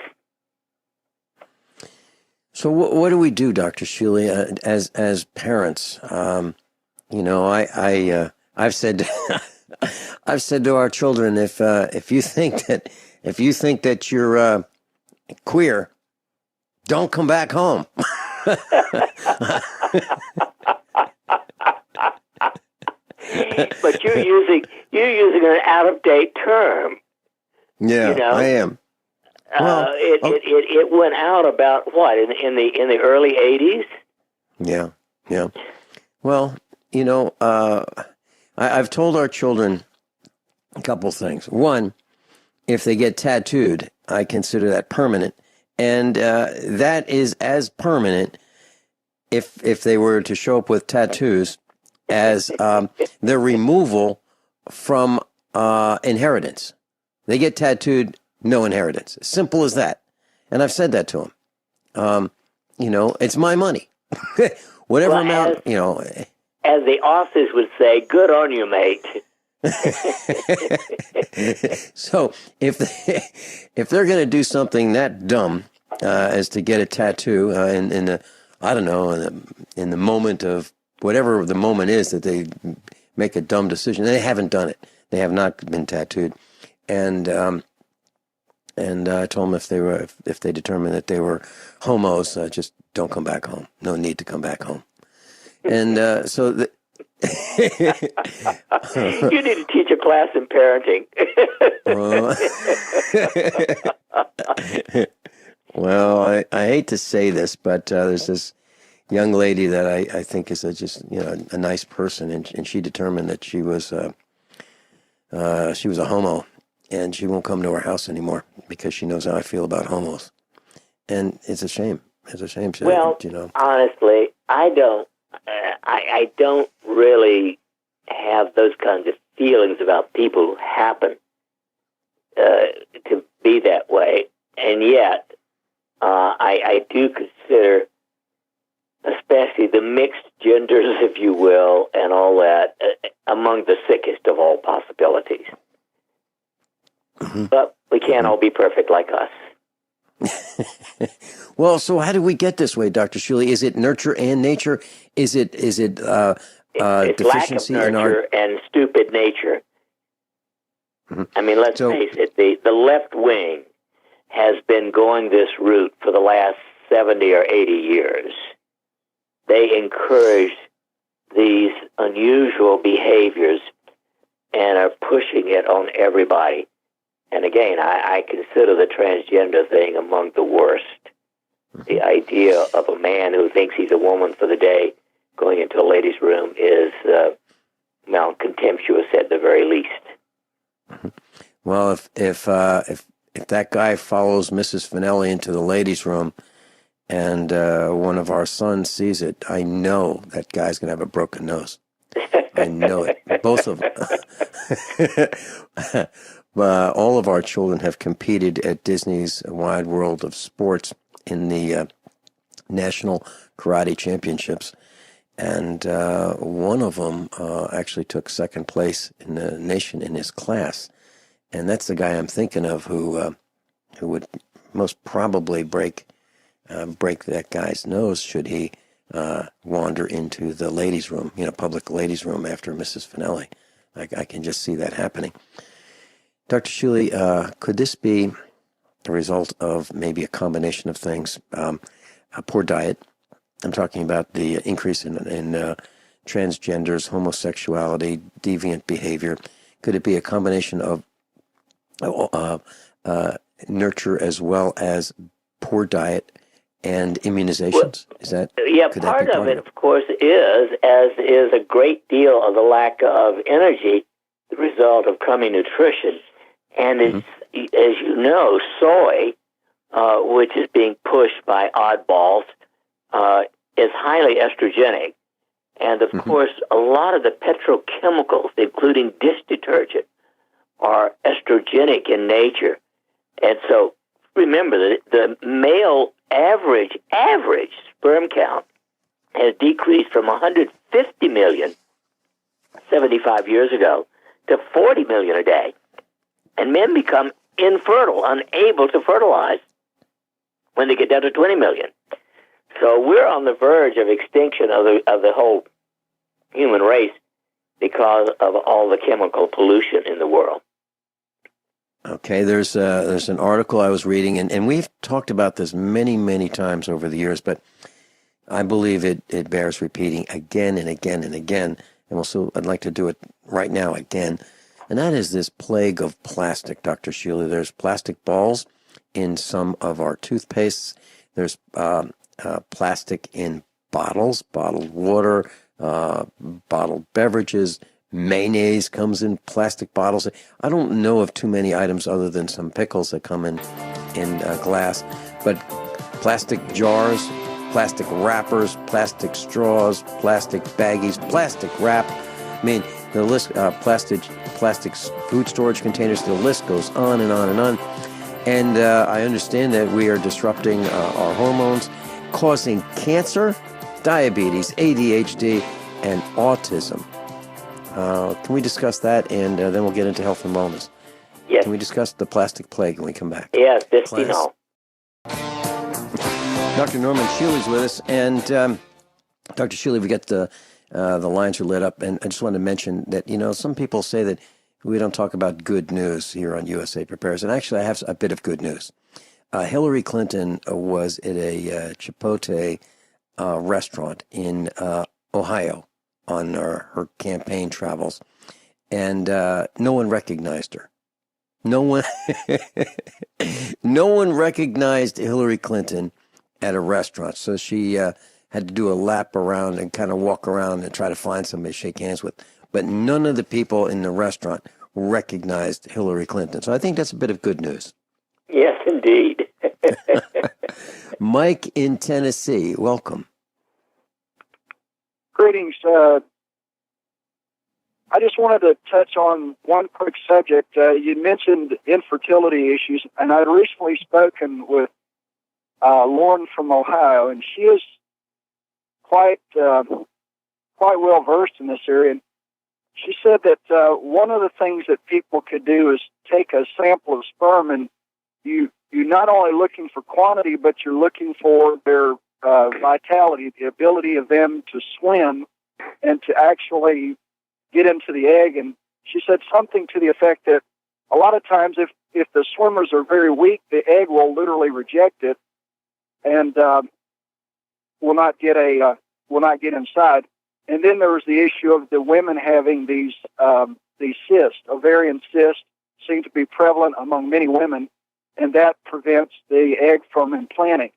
So what do we do, Dr. Shealy, as parents? I've said I've said to our children, if you think that you're queer, don't come back home. But you're using an out of date term. Yeah, I am. Well, it went out about what in the early 80s. Yeah. Well, I've told our children a couple things. One, if they get tattooed, I consider that permanent, and that is as permanent if they were to show up with tattoos as their removal from inheritance. They get tattooed, no inheritance. Simple as that. And I've said that to them. It's my money. Whatever amount, As the office would say, good on you, mate. So if they're going to do something that dumb as to get a tattoo in the moment of whatever the moment is that they make a dumb decision, they haven't done it. They have not been tattooed, and I told them if they determined that they were homos, just don't come back home. No need to come back home. And so. You need to teach a class in parenting. Well, I hate to say this, but there's this young lady that I think is a nice person, and she determined that she was a homo, and she won't come to our house anymore because she knows how I feel about homos, and it's a shame. It's a shame. Well, honestly, I don't really have those kinds of feelings about people who happen to be that way, and yet I do consider, especially the mixed genders, if you will, and all that, among the sickest of all possibilities. Mm-hmm. But we can't all be perfect like us. Well, so how do we get this way, Dr. Shealy? Is it nurture and nature? Is it it's deficiency lack of nurture and stupid nature? Mm-hmm. I mean, let's face it, the left wing has been going this route for the last 70 or 80 years, they encourage these unusual behaviors and are pushing it on everybody. And again, I consider the transgender thing among the worst. The idea of a man who thinks he's a woman for the day going into a ladies' room is, contemptuous at the very least. Well, if that guy follows Mrs. Finelli into the ladies' room and one of our sons sees it, I know that guy's going to have a broken nose. I know it. Both of them. All of our children have competed at Disney's Wide World of Sports in the National Karate Championships. And one of them actually took second place in the nation in his class. And that's the guy I'm thinking of who would most probably break that guy's nose should he wander into the ladies' room, public ladies' room after Mrs. Finelli. I can just see that happening. Dr. Shealy, could this be a result of maybe a combination of things? A poor diet. I'm talking about the increase in transgenders, homosexuality, deviant behavior. Could it be a combination of nurture as well as poor diet and immunizations? Part of it, of course, is a great deal of the lack of energy, the result of crummy nutrition. And it's, as you know, soy, which is being pushed by oddballs, is highly estrogenic. And, of course, a lot of the petrochemicals, including dish detergent, are estrogenic in nature. And so remember that the male average sperm count has decreased from 150 million 75 years ago to 40 million a day. And men become infertile, unable to fertilize when they get down to 20 million. So we're on the verge of extinction of the whole human race because of all the chemical pollution in the world. Okay, there's an article I was reading, and we've talked about this many, many times over the years, but I believe it bears repeating again and again and again, and also I'd like to do it right now again, and that is this plague of plastic, Dr. Shealy. There's plastic balls in some of our toothpastes. There's plastic in bottles, bottled water, bottled beverages. Mayonnaise comes in plastic bottles. I don't know of too many items other than some pickles that come in glass, but plastic jars, plastic wrappers, plastic straws, plastic baggies, plastic wrap. I mean, the list, plastic food storage containers, the list goes on and on and on. And I understand that we are disrupting our hormones, causing cancer, diabetes, ADHD, and autism. Can we discuss that, and then we'll get into health and wellness? Yes. Can we discuss the plastic plague when we come back? Yes, bisphenol. Dr. Norman Shealy's with us, and Dr. Shealy, we got the lines are lit up, and I just wanted to mention that, some people say that we don't talk about good news here on USA Prepares, and actually I have a bit of good news. Hillary Clinton was at a Chipotle restaurant in Ohio on her campaign travels, and no one recognized her. No one recognized Hillary Clinton at a restaurant, so she had to do a lap around and kind of walk around and try to find somebody to shake hands with. But none of the people in the restaurant recognized Hillary Clinton. So I think that's a bit of good news. Yes, indeed. Mike in Tennessee, welcome. Greetings. I just wanted to touch on one quick subject. You mentioned infertility issues, and I'd recently spoken with Lauren from Ohio, and she is quite well versed in this area. And she said that one of the things that people could do is take a sample of sperm, and you're not only looking for quantity, but you're looking for their vitality, the ability of them to swim and to actually get into the egg. And she said something to the effect that a lot of times if the swimmers are very weak, the egg will literally reject it. and will not get inside. And then there was the issue of the women having these cysts, ovarian cysts, seem to be prevalent among many women, and that prevents the egg from implanting.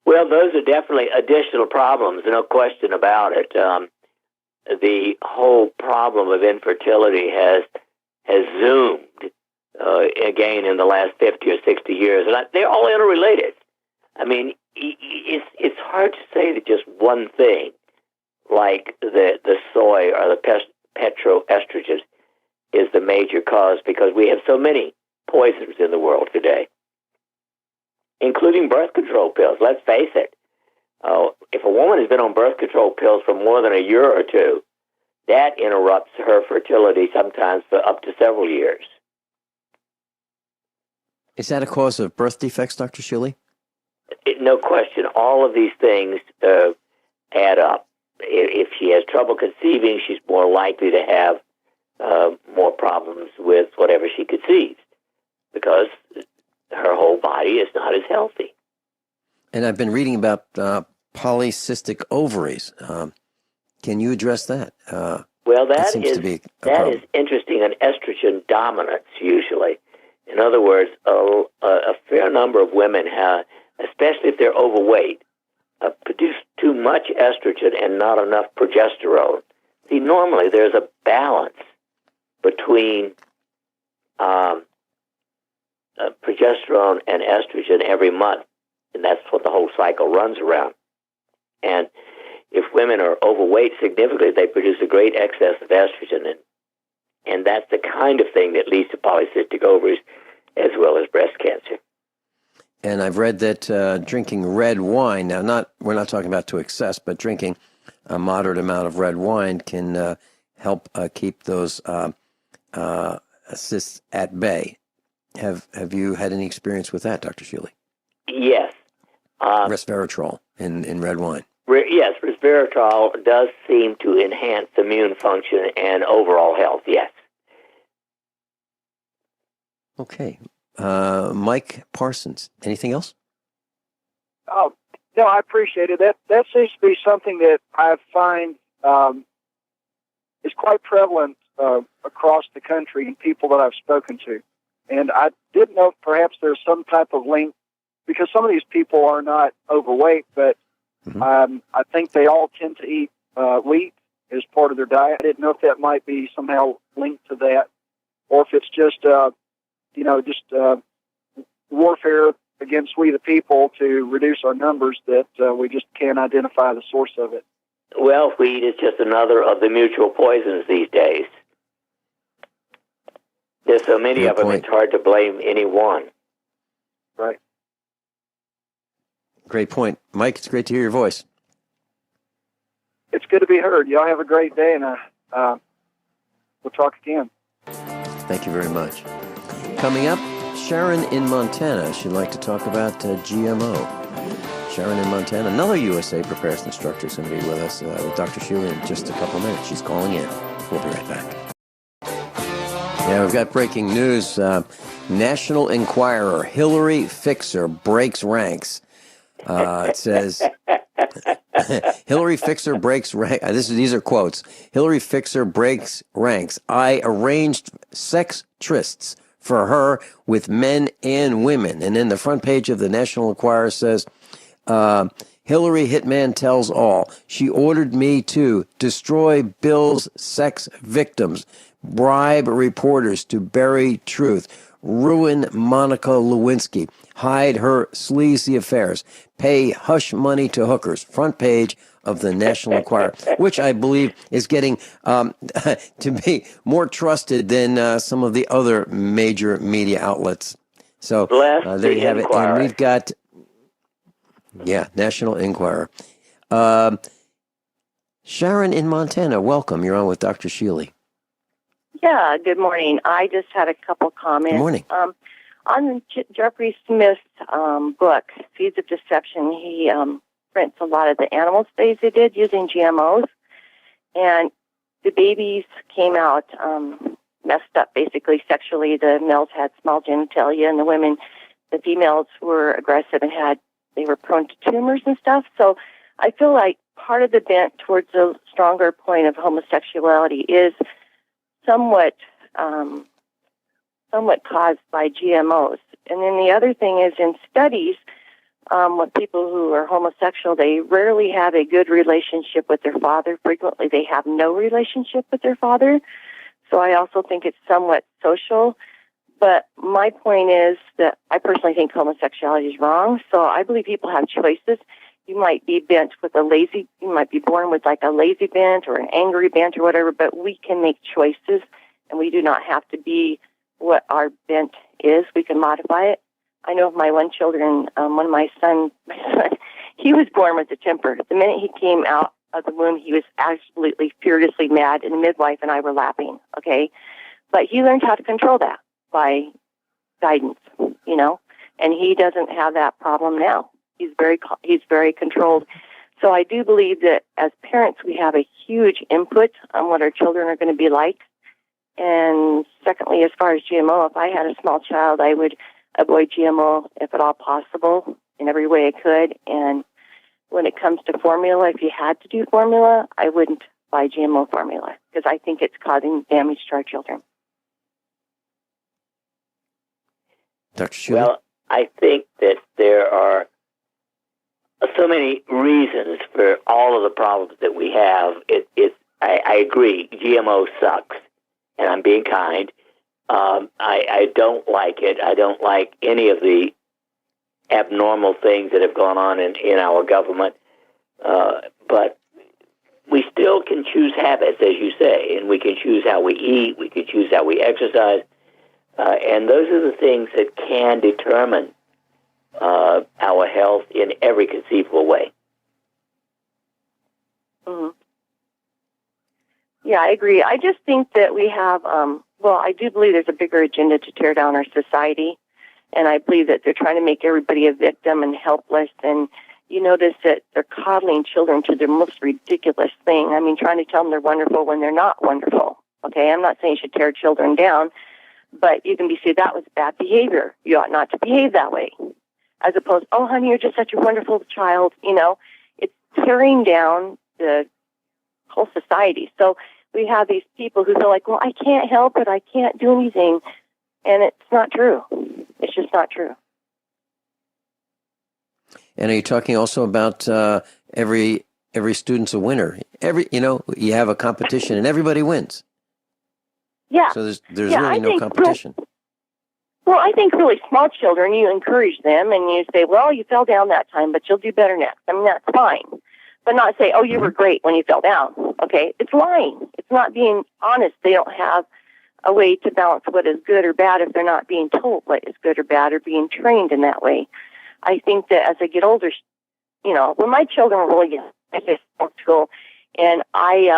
Well, those are definitely additional problems, no question about it. The whole problem of infertility has zoomed again in the last 50 or 60 years, and they're all interrelated. I mean, it's hard to say that just one thing, like the soy or the petroestrogens, is the major cause, because we have so many poisons in the world today, including birth control pills. Let's face it. If a woman has been on birth control pills for more than a year or two, that interrupts her fertility sometimes for up to several years. Is that a cause of birth defects, Dr. Shealy? No question. All of these things add up. If she has trouble conceiving, she's more likely to have more problems with whatever she conceives, because her whole body is not as healthy. And I've been reading about polycystic ovaries. Can you address that? Well, that is interesting, an estrogen dominance, usually. In other words, a fair number of women have, especially if they're overweight, produce too much estrogen and not enough progesterone. See, normally there's a balance between progesterone and estrogen every month, and that's what the whole cycle runs around. And if women are overweight significantly, they produce a great excess of estrogen, and that's the kind of thing that leads to polycystic ovaries as well as breast cancer. And I've read that drinking red wine, now we're not talking about to excess, but drinking a moderate amount of red wine can help keep those cysts at bay. Have you had any experience with that, Dr. Shealy? Yes. Resveratrol in red wine. Yes, resveratrol does seem to enhance immune function and overall health, yes. Okay. Mike Parsons, anything else? Oh, no, I appreciate it. That seems to be something that I find is quite prevalent across the country in people that I've spoken to. And I didn't know if perhaps there's some type of link, because some of these people are not overweight, but I think they all tend to eat wheat as part of their diet. I didn't know if that might be somehow linked to that, or if it's just warfare against we the people to reduce our numbers, that we just can't identify the source of it. Well, wheat is just another of the mutual poisons these days. There's so many of them, it's hard to blame any one. Right. Great point. Mike, it's great to hear your voice. It's good to be heard. Y'all have a great day, and we'll talk again. Thank you very much. Coming up, Sharon in Montana. She'd like to talk about GMO. Sharon in Montana, another USA Prepares instructor, is going to be with us with Dr. Shealy in just a couple of minutes. She's calling in. We'll be right back. Yeah, we've got breaking news. National Enquirer, Hillary Fixer breaks ranks. It says, Hillary Fixer breaks ranks. These are quotes. Hillary Fixer breaks ranks. I arranged sex trysts for her with men and women. And then the front page of the National Enquirer says, Hillary Hitman tells all. She ordered me to destroy Bill's sex victims, bribe reporters to bury truth, ruin Monica Lewinsky, hide her sleazy affairs, pay hush money to hookers. Front page of the National Enquirer, which I believe is getting to be more trusted than some of the other major media outlets. So there you have it. And we've got, National Enquirer. Sharon in Montana, welcome. You're on with Dr. Shealy. Yeah, good morning. I just had a couple comments. Good morning. On Jeffrey Smith's book, Seeds of Deception, he prints a lot of the animal studies they did using GMOs, and the babies came out messed up, basically sexually. The males had small genitalia, and the women the females were aggressive and they were prone to tumors and stuff. So I feel like part of the bent towards a stronger point of homosexuality is somewhat caused by GMOs. And then the other thing is, in studies, with people who are homosexual, they rarely have a good relationship with their father. Frequently, they have no relationship with their father. So I also think it's somewhat social. But my point is that I personally think homosexuality is wrong. So I believe people have choices. You might be bent with you might be born with like a lazy bent or an angry bent or whatever, but we can make choices, and we do not have to be what our bent is. We can modify it. I know of my one of my son, he was born with a temper. The minute he came out of the womb, he was absolutely furiously mad, and the midwife and I were laughing, okay? But he learned how to control that by guidance, and he doesn't have that problem now. He's very controlled. So I do believe that as parents, we have a huge input on what our children are going to be like. And secondly, as far as GMO, if I had a small child, I would avoid GMO if at all possible in every way I could. And when it comes to formula, if you had to do formula, I wouldn't buy GMO formula because I think it's causing damage to our children. Dr. Shealy? Well, I think that there are so many reasons for all of the problems that we have. I agree, GMO sucks, and I'm being kind. I don't like it. I don't like any of the abnormal things that have gone on in our government. But we still can choose habits, as you say, and we can choose how we eat, we can choose how we exercise, and those are the things that can determine our health in every conceivable way. Mm-hmm. Yeah, I agree. I just think that we have, I do believe there's a bigger agenda to tear down our society, and I believe that they're trying to make everybody a victim and helpless, and you notice that they're coddling children to the most ridiculous thing. I mean, trying to tell them they're wonderful when they're not wonderful, okay? I'm not saying you should tear children down, but you can say that was bad behavior. You ought not to behave that way. As opposed, oh, honey, you're just such a wonderful child. It's tearing down the whole society. So we have these people who feel like, well, I can't help it. I can't do anything. And it's not true. It's just not true. And are you talking also about every student's a winner? You have a competition and everybody wins. Yeah. So there's really no competition. Well, I think really small children, you encourage them and you say, well, you fell down that time, but you'll do better next. I mean, that's fine. But not say, oh, you were great when you fell down. Okay? It's lying. It's not being honest. They don't have a way to balance what is good or bad if they're not being told what is good or bad or being trained in that way. I think that as I get older, when my children were really young, I was in school, and I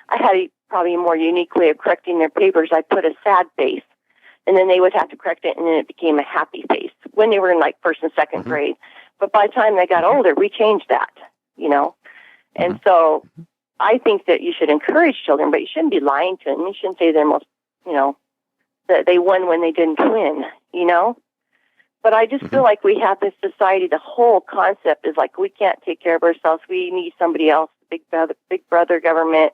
had a probably more unique way of correcting their papers. I put a sad face, and then they would have to correct it, and then it became a happy face when they were in like first and second grade. But by the time they got older, we changed that, And so I think that you should encourage children, but you shouldn't be lying to them. You shouldn't say they're that they won when they didn't win, But I just feel like we have this society, the whole concept is like we can't take care of ourselves. We need somebody else, big brother government.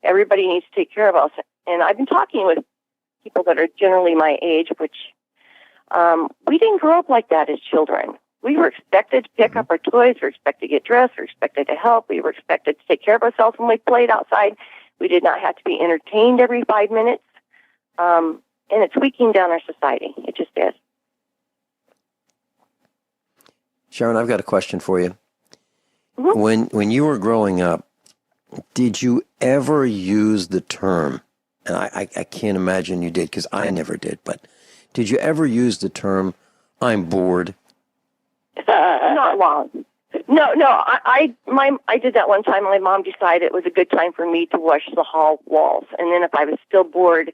Everybody needs to take care of us. And I've been talking with people that are generally my age, which we didn't grow up like that as children. We were expected to pick up our toys. We were expected to get dressed. We were expected to help. We were expected to take care of ourselves when we played outside. We did not have to be entertained every 5 minutes. And it's weakening down our society. It just is. Sharon, I've got a question for you. Mm-hmm. When you were growing up, did you ever use the term, and I can't imagine you did because I never did, but did you ever use the term, I'm bored? Not long. No, I did that one time. My mom decided it was a good time for me to wash the hall walls. And then if I was still bored,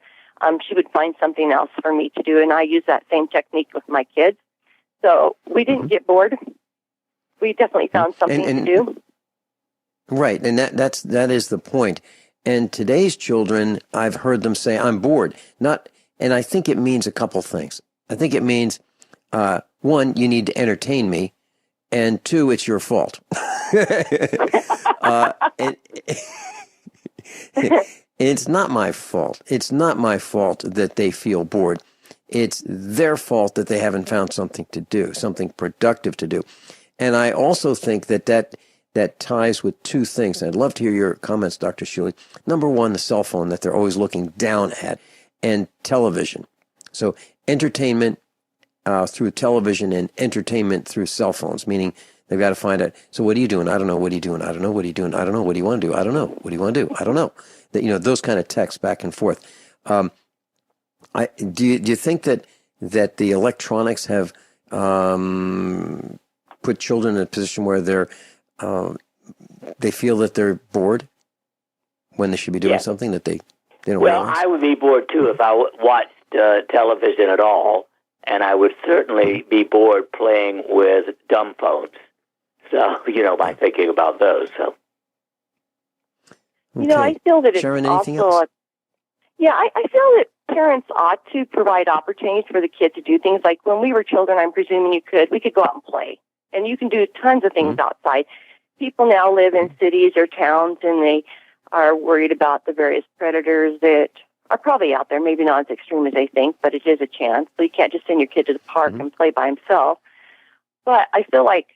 she would find something else for me to do. And I use that same technique with my kids. So we didn't get bored. We definitely found something to do. Right, and that is the point. And today's children, I've heard them say, I'm bored. And I think it means a couple things. I think it means one, you need to entertain me, and two, it's your fault. And it's not my fault. It's not my fault that they feel bored. It's their fault that they haven't found something to do, something productive to do. And I also think that ties with two things. I'd love to hear your comments, Dr. Shealy. Number one, the cell phone that they're always looking down at, and television. So entertainment through television and entertainment through cell phones, meaning they've got to find out, so what are you doing? I don't know. What are you doing? I don't know. What are you doing? I don't know. What do you want to do? I don't know. What do you want to do? I don't know. That, those kind of texts back and forth. Do you think that the electronics have put children in a position where they feel that they're bored when they should be doing something that they don't realize? I would be bored too if I watched television at all, and I would certainly be bored playing with dumb phones. So, by thinking about those. So, okay. I feel that it's Sharon, anything also else? I feel that parents ought to provide opportunities for the kid to do things like when we were children. I'm presuming we could go out and play, and you can do tons of things outside. People now live in cities or towns, and they are worried about the various predators that are probably out there. Maybe not as extreme as they think, but it is a chance. So you can't just send your kid to the park and play by himself. But I feel like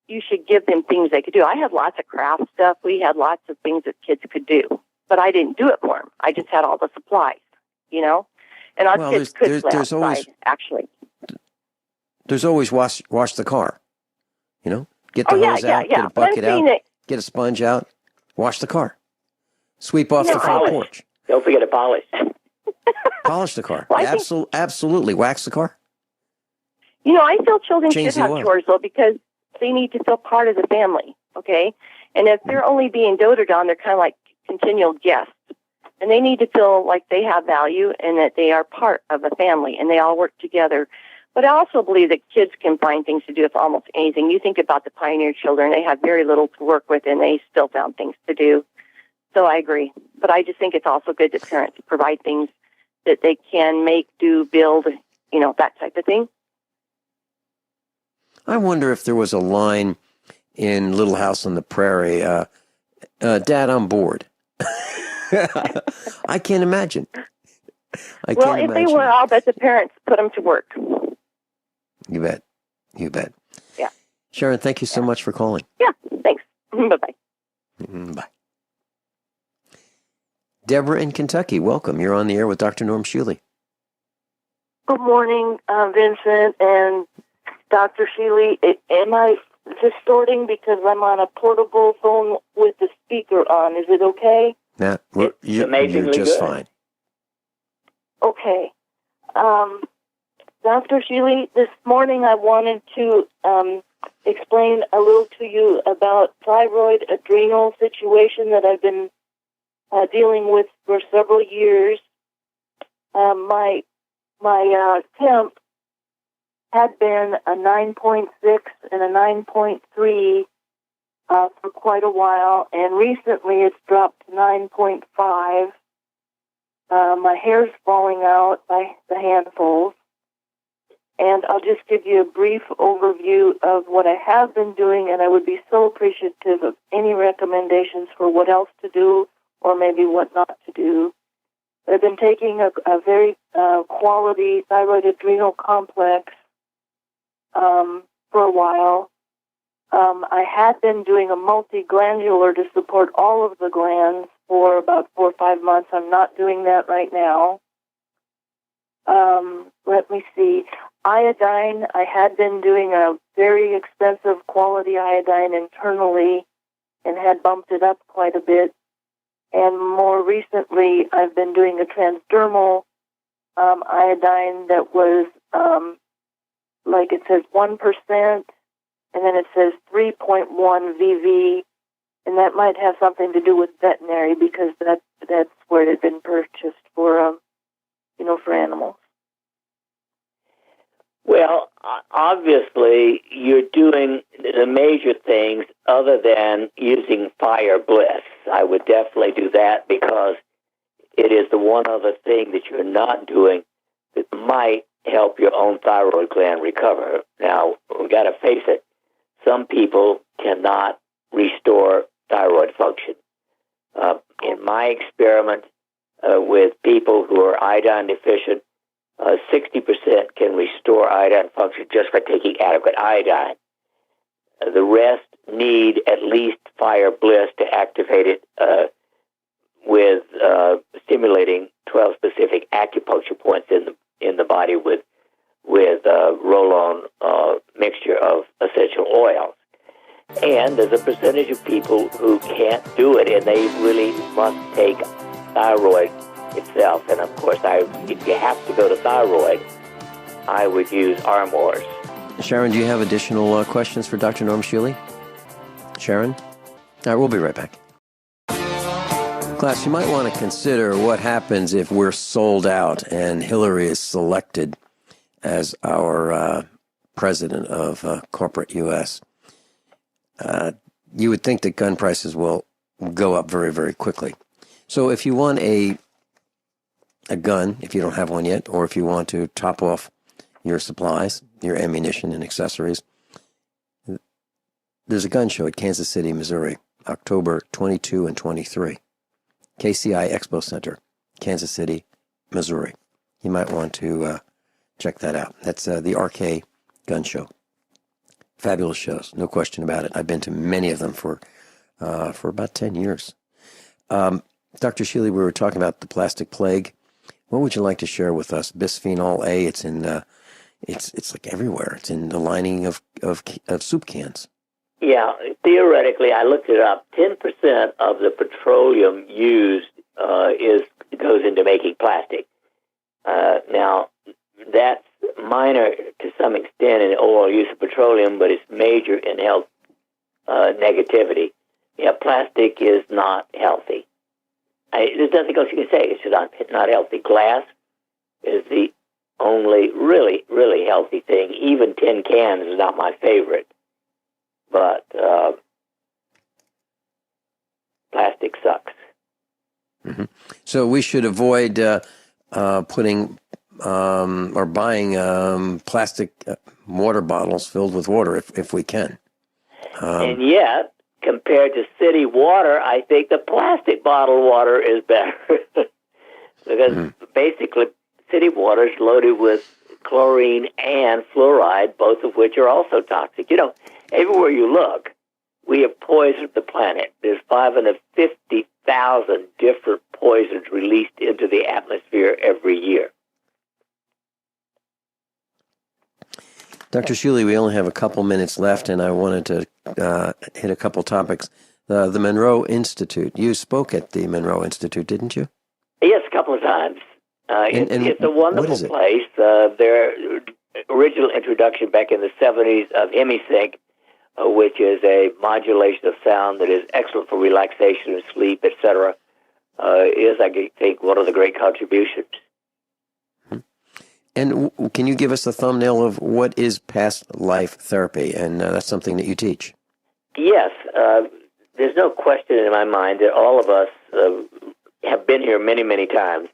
you should give them things they could do. I had lots of craft stuff. We had lots of things that kids could do, but I didn't do it for them. I just had all the supplies, And our kids could play outside, actually. There's always wash the car, Get the hose out, get a bucket out, get a sponge out, wash the car. Sweep off the front porch. Don't forget to polish. Polish the car. Well, absolutely. Wax the car. I feel children Change should have the oil. chores, though, because they need to feel part of the family, okay? And if they're only being doted on, they're kind of like continual guests. And they need to feel like they have value and that they are part of a family and they all work together. But I also believe that kids can find things to do with almost anything. You think about the pioneer children, they had very little to work with and they still found things to do. So I agree. But I just think it's also good that parents provide things that they can make, do, build, that type of thing. I wonder if there was a line in Little House on the Prairie, Dad, I'm bored. I can't imagine. If they were, I'll bet the parents put them to work. You bet. Yeah. Sharon, thank you so much for calling. Yeah, thanks. Bye-bye. Bye. Deborah in Kentucky, welcome. You're on the air with Dr. Norm Shealy. Good morning, Vincent and Dr. Shealy. Am I distorting because I'm on a portable phone with the speaker on? Is it okay? Nah, you're just fine. Okay. Dr. Shealy, this morning I wanted to explain a little to you about thyroid adrenal situation that I've been dealing with for several years. My temp had been a 9.6 and a 9.3 for quite a while, and recently it's dropped to 9.5. My hair's falling out by the handfuls, and I'll just give you a brief overview of what I have been doing, and I would be so appreciative of any recommendations for what else to do or maybe what not to do. I've been taking a very quality thyroid adrenal complex for a while. I had been doing a multi-glandular to support all of the glands for about 4 or 5 months. I'm not doing that right now. Let me see. Iodine, I had been doing a very expensive quality iodine internally and had bumped it up quite a bit. And more recently, I've been doing a transdermal iodine that was, like it says 1%, and then it says 3.1 VV, and that might have something to do with veterinary because that's where it had been purchased for, for animals. Well, obviously, you're doing the major things other than using Fire Bliss. I would definitely do that because it is the one other thing that you're not doing that might help your own thyroid gland recover. Now, we got to face it. Some people cannot restore thyroid function. In my experiment with people who are iodine deficient, 60% can restore iodine function just by taking adequate iodine. The rest need at least fire bliss to activate it with stimulating 12 specific acupuncture points in the body with roll-on mixture of essential oils. And there's a percentage of people who can't do it, and they really must take thyroid itself. And of course, if you have to go to thyroid, I would use Armours. Sharon, do you have additional questions for Dr. Norm Shealy? Sharon? All right, we'll be right back. Class, you might want to consider what happens if we're sold out and Hillary is selected as our president of corporate U.S. You would think that gun prices will go up very, very quickly. So if you want a gun, if you don't have one yet, or if you want to top off your supplies, your ammunition and accessories, there's a gun show at Kansas City, Missouri, October 22 and 23. KCI Expo Center, Kansas City, Missouri. You might want to check that out. That's the RK Gun Show. Fabulous shows, no question about it. I've been to many of them for about 10 years. Dr. Shealy, we were talking about the plastic plague. What would you like to share with us? Bisphenol A, it's in it's like everywhere. It's in the lining of soup cans. Yeah, theoretically, I looked it up. 10% of the petroleum used goes into making plastic. Now, that's minor to some extent in overall use of petroleum, but it's major in health negativity. Yeah, plastic is not healthy. There's nothing else you can say. It's not healthy. Glass is the only really, really healthy thing. Even tin cans is not my favorite. But plastic sucks. Mm-hmm. So we should avoid putting or buying plastic water bottles filled with water if we can. And yet, compared to city water, I think the plastic bottled water is better. Because basically, city water is loaded with chlorine and fluoride, both of which are also toxic. You know, everywhere you look, we have poisoned the planet. There's 550,000 different poisons released into the atmosphere every year. Dr. Shealy, we only have a couple minutes left, and I wanted to hit a couple topics. The Monroe Institute. You spoke at the Monroe Institute, didn't you? Yes, a couple of times. It's a wonderful place. Their original introduction back in the 70s of HemiSync, which is a modulation of sound that is excellent for relaxation and sleep, etc., is, I think, one of the great contributions. And can you give us a thumbnail of what is past life therapy? And that's something that you teach. Yes. There's no question in my mind that all of us have been here many, many times.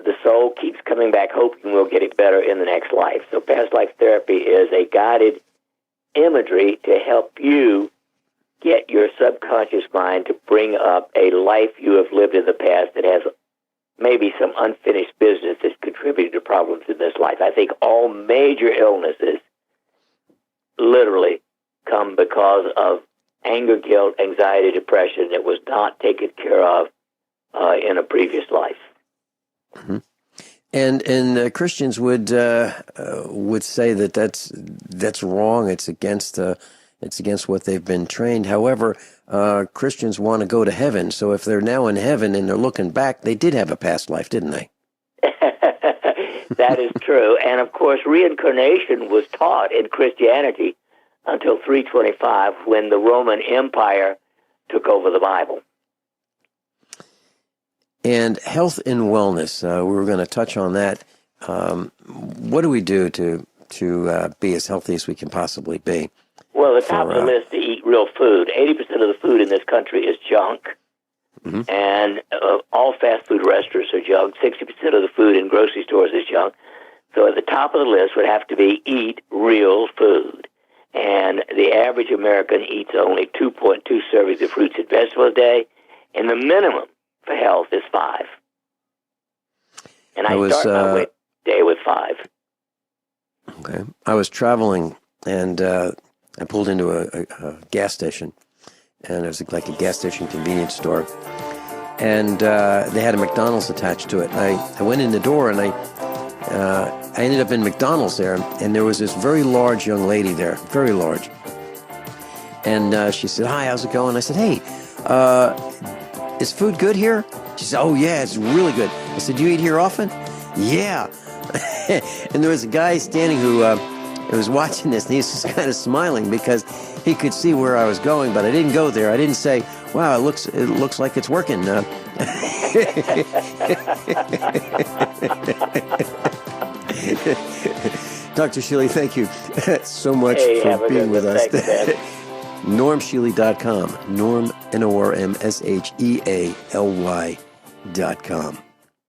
The soul keeps coming back, hoping we'll get it better in the next life. So past life therapy is a guided imagery to help you get your subconscious mind to bring up a life you have lived in the past that has maybe some unfinished business that's contributed to problems in this life. I think all major illnesses literally come because of anger, guilt, anxiety, depression that was not taken care of in a previous life. Mm-hmm. And Christians would say that that's wrong. It's against what they've been trained. However, Christians want to go to heaven. So if they're now in heaven and they're looking back, they did have a past life, didn't they? That is true. And of course, reincarnation was taught in Christianity until 325, when the Roman Empire took over the Bible. And health and wellness, we were going to touch on that. What do we do to be as healthy as we can possibly be? Well, the top of the list to eat real food. 80% of the food in this country is junk, and all fast food restaurants are junk. 60% of the food in grocery stores is junk. So at the top of the list would have to be eat real food. And the average American eats only 2.2 servings of fruits and vegetables a day, and the minimum for health is 5. And I start my day with 5. Okay. I was traveling, and I pulled into a gas station, and it was like a gas station convenience store, and they had a McDonald's attached to it. I went in the door, and I ended up in McDonald's there, and there was this very large young lady there, very large. And she said, "Hi, how's it going?" I said, "Hey, is food good here?" She said, "Oh, yeah, it's really good." I said, "Do you eat here often?" "Yeah." And there was a guy standing who was watching this, and he was just kind of smiling because he could see where I was going, but I didn't go there. I didn't say, "Wow, it looks like it's working." Dr. Shealy, thank you so much for being with us. NormShealy.com. Norm, Normshealy.com.